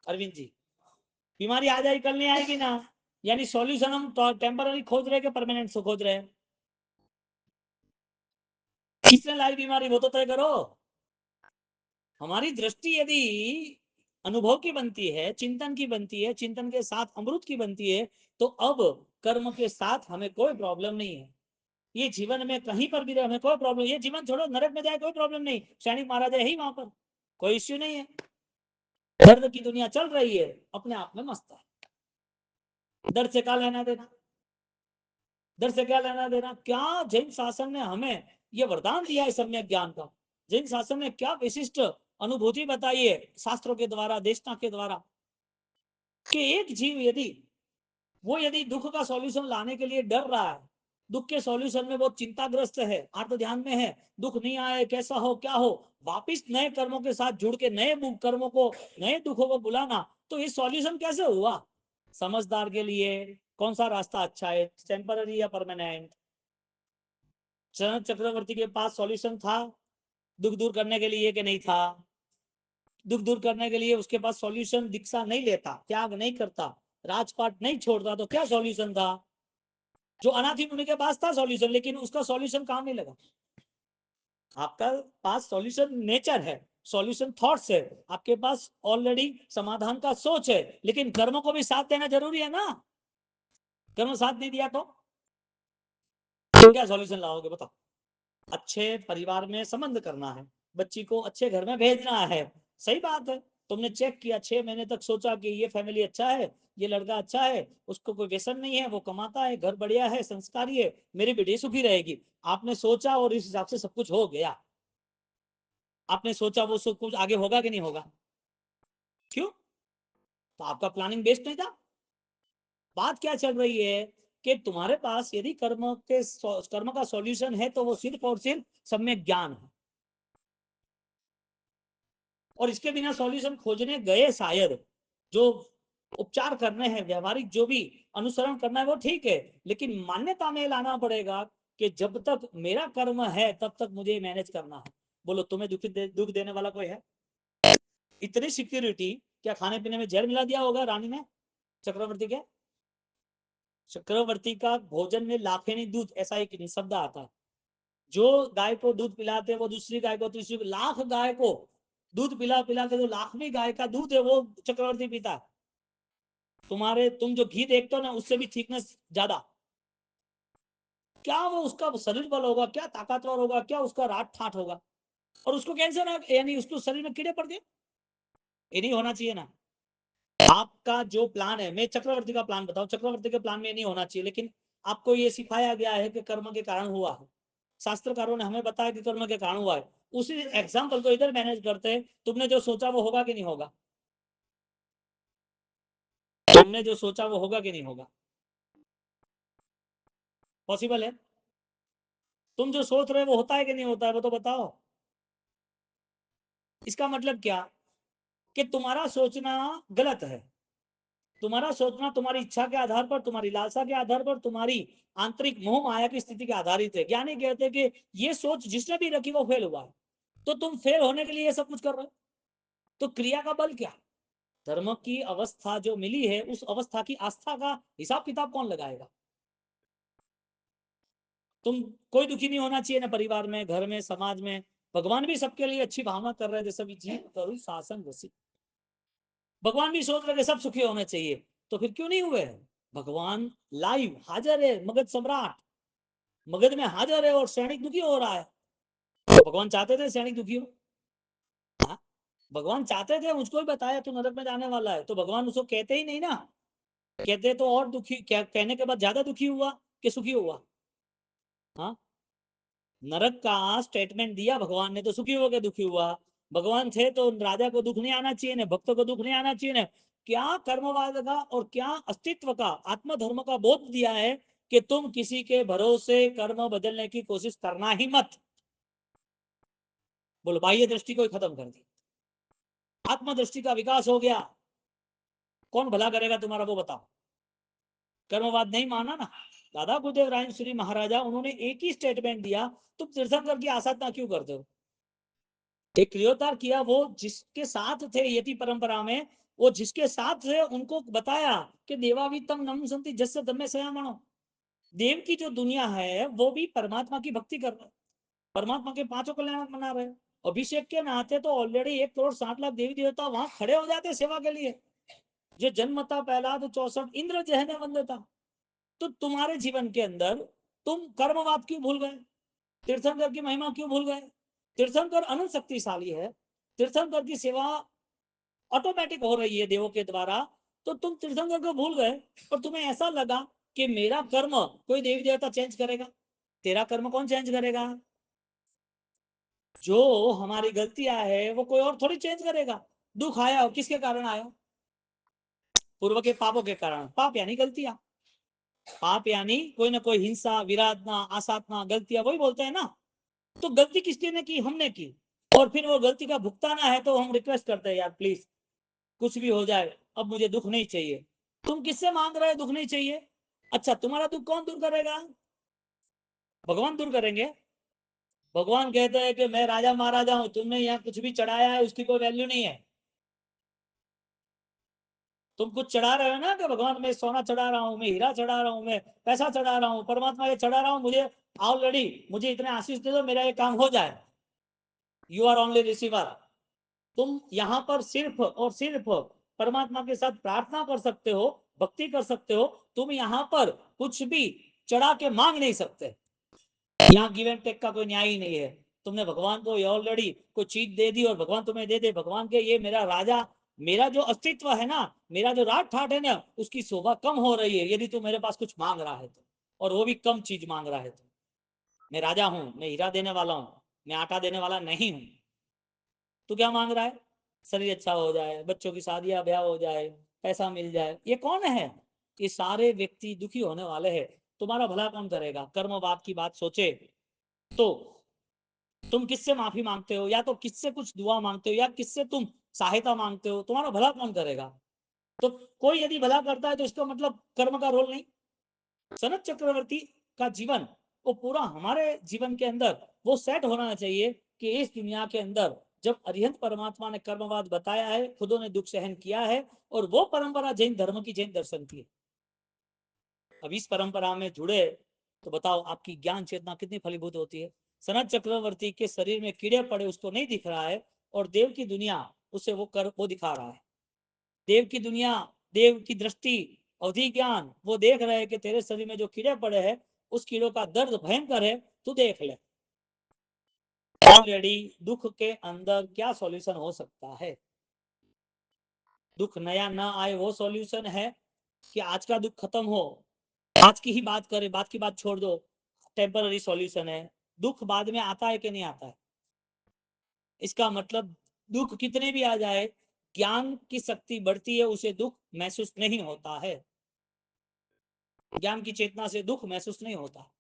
अरविंद जी? बीमारी आ जाएगी, कल नहीं आएगी ना। यानी सॉल्यूशन हम टेम्पररी खोज रहे हैं कि परमानेंट से खोज रहे हैं? किसने लाई बीमारी, वो तो तय करो। हमारी दृष्टि यदि अनुभव की बनती है, चिंतन की बनती है, चिंतन के साथ अमृत की बनती है, तो अब कर्म के साथ हमें कोई प्रॉब्लम नहीं है। ये जीवन में कहीं पर भी रहे हमें कोई प्रॉब्लम, ये जीवन छोड़ो नरक में जाए कोई प्रॉब्लम नहीं, सैनिक मारा जाए ही वहां पर, कोई इश्यू नहीं है। दर्द की दुनिया चल रही है, अपने आप में मस्त है। दर्द से क्या लेना देना, दर्द से क्या लेना देना? क्या जैन शासन ने हमें ये वरदान दिया है सम्यक ज्ञान का? जैन शासन ने क्या विशिष्ट अनुभूति बताई है शास्त्रों के द्वारा, देशना के द्वारा, कि एक जीव यदि वो यदि दुख का सॉल्यूशन लाने के लिए डर रहा है, दुख के सॉल्यूशन में वो चिंताग्रस्त है, आत्म ध्यान में है, दुख नहीं आए कैसा हो क्या हो, वापिस नए कर्मों के साथ जुड़ के नए कर्मों को, नए दुखों को बुलाना, तो ये सॉल्यूशन कैसे हुआ? समझदार के लिए कौन सा रास्ता अच्छा है, टेम्पररी या परमानेंट? चरण चक्रवर्ती के पास सॉल्यूशन था दुख दूर करने के लिए कि नहीं था? दुख दूर करने के लिए उसके पास सॉल्यूशन, दीक्षा नहीं लेता, त्याग नहीं करता, राजपाट नहीं छोड़ता, तो क्या सॉल्यूशन था? जो अनाथी मुनि के पास था सॉल्यूशन, लेकिन उसका सॉल्यूशन काम नहीं लगा। आपका पास सॉल्यूशन नेचर है, सॉल्यूशन थॉट्स है, आपके पास ऑलरेडी समाधान का सोच है, लेकिन कर्मों को भी साथ देना जरूरी है ना। कर्म साथ नहीं दिया तो क्या सॉल्यूशन लाओगे बताओ। अच्छे परिवार में संबंध करना है, बच्ची को अच्छे घर में भेजना है, सही बात है। तुमने चेक किया 6 महीने तक, सोचा कि ये फैमिली अच्छा है, ये लड़का अच्छा है, उसको कोई व्यसन नहीं है, वो कमाता है, घर बढ़िया है, संस्कारी है, मेरी बेटी सुखी रहेगी। आपने सोचा और इस हिसाब से सब कुछ हो गया। आपने सोचा वो सब कुछ आगे होगा कि नहीं होगा? क्यों? तो आपका प्लानिंग बेस्ड नहीं था। बात क्या चल रही है कि तुम्हारे पास यदि कर्म का सॉल्यूशन है तो वो सिर्फ और सिर्फ सम्यक ज्ञान है। और इसके बिना सॉल्यूशन खोजने गए शायद, जो उपचार करने हैं, व्यवहारिक जो भी अनुसरण करना है वो ठीक है, लेकिन मान्यता में लाना पड़ेगा कि जब तक मेरा कर्म है तब तक मुझे मैनेज करना है। बोलो तुम्हें दुख देने वाला कोई है? इतनी सिक्योरिटी, क्या खाने पीने में जहर मिला दिया होगा रानी ने चक्रवर्ती के? चक्रवर्ती का भोजन में लाफेनी दूध, ऐसा एक शब्द आता है। जो गाय को दूध पिलाते हैं वो दूसरी गाय को, तीसरी, लाख गाय को दूध पिला पिला के जो लाखवीं गाय का दूध है वो चक्रवर्ती पीता है। तुम जो घी देखते हो ना, उससे भी थिकनेस ज्यादा। क्या वो उसका शरीर बल होगा, क्या ताकतवर होगा, क्या उसका राट ठाट होगा, और उसको कैंसर है, यानी उसको शरीर में कीड़े पड़ गए। ये नहीं होना चाहिए ना। आपका जो प्लान है, मैं चक्रवर्ती का प्लान बताऊं, चक्रवर्ती के प्लान में नहीं होना चाहिए, लेकिन आपको ये सिखाया गया है कि कर्म के कारण हुआ है। शास्त्रकारों ने हमें बताया कि कर्म के कारण हुआ है। उसी एग्जाम्पल को इधर मैनेज करते हैं। तुमने जो सोचा वो होगा कि नहीं होगा? तुमने जो सोचा वो होगा कि नहीं होगा? पॉसिबल है? तुम जो सोच रहे हो वो होता है कि नहीं होता है, वो तो बताओ। इसका मतलब क्या? कि तुम्हारा सोचना गलत है। तुम्हारा सोचना तुम्हारी इच्छा के आधार पर, तुम्हारी लालसा के आधार पर, तुम्हारी आंतरिक मोह माया की स्थिति के आधारित है। ज्ञानी कहते हैं कि ये सोच जिसने भी रखी वो फेल हुआ है। तो तुम फेल होने के लिए ये सब कुछ कर रहे हो, तो क्रिया का बल क्या? धर्म की अवस्था जो मिली है, उस अवस्था की आस्था का हिसाब किताब कौन लगाएगा? तुम, कोई दुखी नहीं होना चाहिए ना, परिवार में, घर में, समाज में। भगवान भी सबके लिए अच्छी भावना कर रहे थे, सभी जीव करुण शासन रसिक। भगवान भी सोच रहे थे सब सुखी होने चाहिए, तो फिर क्यों नहीं हुए? भगवान लाइव हाजिर है, मगध सम्राट मगध में हाजिर है, और सैनिक दुखी हो रहा है। तो भगवान चाहते थे सैनिक दुखी हो? हाँ, भगवान चाहते थे, मुझको भी बताया तू नरक में जाने वाला है, तो भगवान उसको कहते ही नहीं ना। कहते तो और दुखी, क्या कहने के बाद ज्यादा दुखी हुआ कि सुखी हुआ? हाँ, नरक का स्टेटमेंट दिया भगवान ने तो सुखी हो गया, दुखी हुआ? भगवान थे तो राजा को दुख नहीं आना चाहिए ना, भक्तों को दुख नहीं आना चाहिए ना। क्या कर्मवाद का और क्या अस्तित्व का, आत्मधर्म का बोध दिया है कि तुम किसी के भरोसे कर्म बदलने की कोशिश करना ही मत। बोलो, बाह्य दृष्टि को ही खत्म कर दी, आत्मदृष्टि का विकास हो गया। कौन भला करेगा तुम्हारा वो बताओ। कर्मवाद नहीं माना ना। दादा गुरुदेव राय श्री महाराजा, उन्होंने एक ही स्टेटमेंट दिया, तुम तीर्थंकर की आसाधना क्यों करते हो? एक क्रियोतार किया, वो जिसके साथ थे यति परंपरा में, वो जिसके साथ थे उनको बताया कि देवावितम नम संति जस्य दम्मे सयामणो। देव की जो दुनिया है वो भी परमात्मा की भक्ति कर रहे हैं, परमात्मा के पांचों कल्याण मना रहे हैं। अभिषेक के नाते तो ऑलरेडी 1,60,00,000 देवी देवता वहां खड़े हो जाते सेवा के लिए। जो जन्म था पहला तो 64 इंद्र जहने वंदे था। तो तुम्हारे जीवन के अंदर तुम कर्मवाद क्यों भूल गए? तीर्थंकर की महिमा क्यों भूल गए? तीर्थंकर अनंत शक्तिशाली है, तीर्थंकर की सेवा ऑटोमेटिक हो रही है देवों के द्वारा। तो तुम तीर्थंकर को भूल गए, और तुम्हें ऐसा लगा कि मेरा कर्म कोई देवी देवता चेंज करेगा। तेरा कर्म कौन चेंज करेगा? जो हमारी गलतियां है वो कोई और थोड़ी चेंज करेगा। दुख आया किसके कारण आया? पूर्व के पापों के कारण। पाप यानी गलतियां, पाप यानी कोई ना कोई हिंसा, विराधना, आसाधना, गलतियां, वही बोलते हैं ना। तो गलती किसने ने की? हमने की। और फिर वो गलती का भुगताना है तो हम रिक्वेस्ट करते हैं, यार प्लीज कुछ भी हो जाए, अब मुझे दुख नहीं चाहिए। तुम किससे मांग रहे हो दुख नहीं चाहिए? अच्छा, तुम्हारा दुख कौन दूर करेगा? भगवान दूर करेंगे? भगवान कहते हैं कि मैं राजा महाराजा हूं, तुमने यहाँ कुछ भी चढ़ाया है उसकी कोई वैल्यू नहीं है। तुम कुछ चढ़ा रहे हो ना कि भगवान मैं सोना चढ़ा रहा हूँ, मैं हीरा चढ़ा रहा हूँ, मैं पैसा चढ़ा रहा हूँ, परमात्मा ये चढ़ा रहा हूँ, मुझे ऑलरेडी मुझे इतने आशीष दे दो, मेरा ये काम हो जाए। You are only receiver. तुम यहाँ पर सिर्फ और सिर्फ परमात्मा के साथ प्रार्थना कर सकते हो, भक्ति कर सकते हो। तुम यहाँ पर कुछ भी चढ़ा के मांग नहीं सकते। यहाँ गिव एंड टेक का कोई न्याय ही नहीं है। तुमने भगवान को ऑलरेडी कोई चीज दे दी और भगवान तुम्हें दे दे, भगवान के ये मेरा राजा, मेरा जो अस्तित्व है ना, मेरा जो राज ठाट है ना, उसकी शोभा कम हो रही है यदि तू मेरे पास कुछ मांग रहा है तो, और वो भी कम चीज मांग रहा है तो। मैं राजा हूं, मैं हीरा देने वाला हूं, मैं आटा देने वाला नहीं हूं। तू क्या मांग रहा है? शरीर अच्छा हो जाए, बच्चों की शादियां ब्याह हो जाए, पैसा मिल जाए। ये कौन है? ये सारे व्यक्ति दुखी होने वाले हैं। तुम्हारा भला कौन करेगा? कर्मवाद की बात सोचे तो तुम किससे माफी मांगते हो, या तो किससे कुछ दुआ मांगते हो, या किससे तुम सहायता मांगते हो? तुम्हारा भला कौन करेगा? तो कोई यदि भला करता है तो इसका मतलब कर्म का रोल नहीं। सनत चक्रवर्ती का जीवन वो पूरा हमारे जीवन के अंदर वो सेट होना चाहिए कि इस दुनिया के अंदर जब अरिहंत परमात्मा ने कर्मवाद बताया है, खुदों ने दुख सहन किया है, और वो परंपरा जैन धर्म की, जैन दर्शन की है। अब इस परंपरा में जुड़े तो बताओ आपकी ज्ञान चेतना कितनी फलीभूत होती है। सनत चक्रवर्ती के शरीर में कीड़े पड़े उसको नहीं दिख रहा है, और देव की दुनिया उसे वो दिखा रहा है। देव की दुनिया, देव की दृष्टि, अवधि ज्ञान वो देख रहे हैं कि तेरे शरीर में जो कीड़े पड़े हैं उस कीड़ों का दर्द भयंकर है, तू देख ले। ऑलरेडी दुख के अंदर क्या सॉल्यूशन हो सकता है? दुख नया ना आए वो सॉल्यूशन है, कि आज का दुख खत्म हो, आज की ही बात करें, बात की बात छोड़ दो, टेम्पररी सॉल्यूशन है। दुख बाद में आता है कि नहीं आता है? इसका मतलब दुख कितने भी आ जाए, ज्ञान की शक्ति बढ़ती है, उसे दुख महसूस नहीं होता है। ज्ञान की चेतना से दुख महसूस नहीं होता।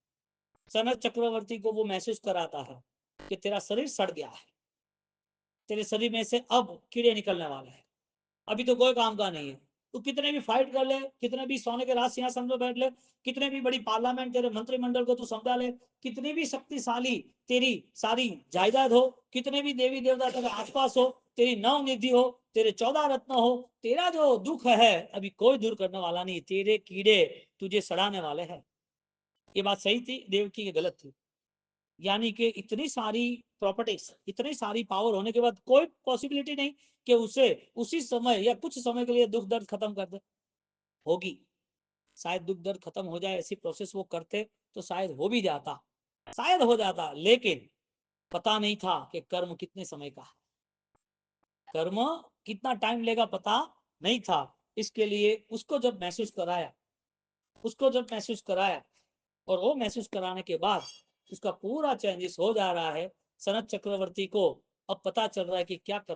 सनत चक्रवर्ती को वो महसूस कराता है कि तेरा शरीर सड़ गया है, तेरे शरीर में से अब कीड़े निकलने वाले हैं, अभी तो कोई काम का नहीं है। तू कितने भी फाइट कर ले, कितने भी सोने के राज सिंहासन में बैठ ले, कितने भी बड़ी पार्लियामेंट तेरे मंत्रिमंडल को तू समझा ले, कितनी भी शक्तिशाली तेरी सारी जायदाद हो, कितने भी देवी देवता तेरे आसपास हो, तेरी नवनिधि हो, तेरे 14 रत्न हो, तेरा जो दुख है अभी कोई दूर करने वाला नहीं। तेरे कीड़े तुझे सड़ाने वाले हैं। ये बात सही थी देव की, गलत थी? यानी कि इतनी सारी प्रॉपर्टीज, इतनी सारी पावर होने के बाद कोई पॉसिबिलिटी नहीं कि उसे उसी समय या कुछ समय के लिए दुख दर्द खत्म कर दे। होगी, शायद दुख दर्द खत्म हो जाए, ऐसी प्रोसेस वो करते तो शायद हो भी जाता, शायद हो जाता। लेकिन पता नहीं था कि कर्म कितने समय का है, कर्म कितना टाइम लेगा पता नहीं था। इसके लिए उसको जब महसूस कराया, उसको जब महसूस कराया, और वो महसूस कराने के बाद उसका पूरा चेंजेस हो जा रहा है। सनत चक्रवर्ती को अब पता चल रहा है कि क्या कर्म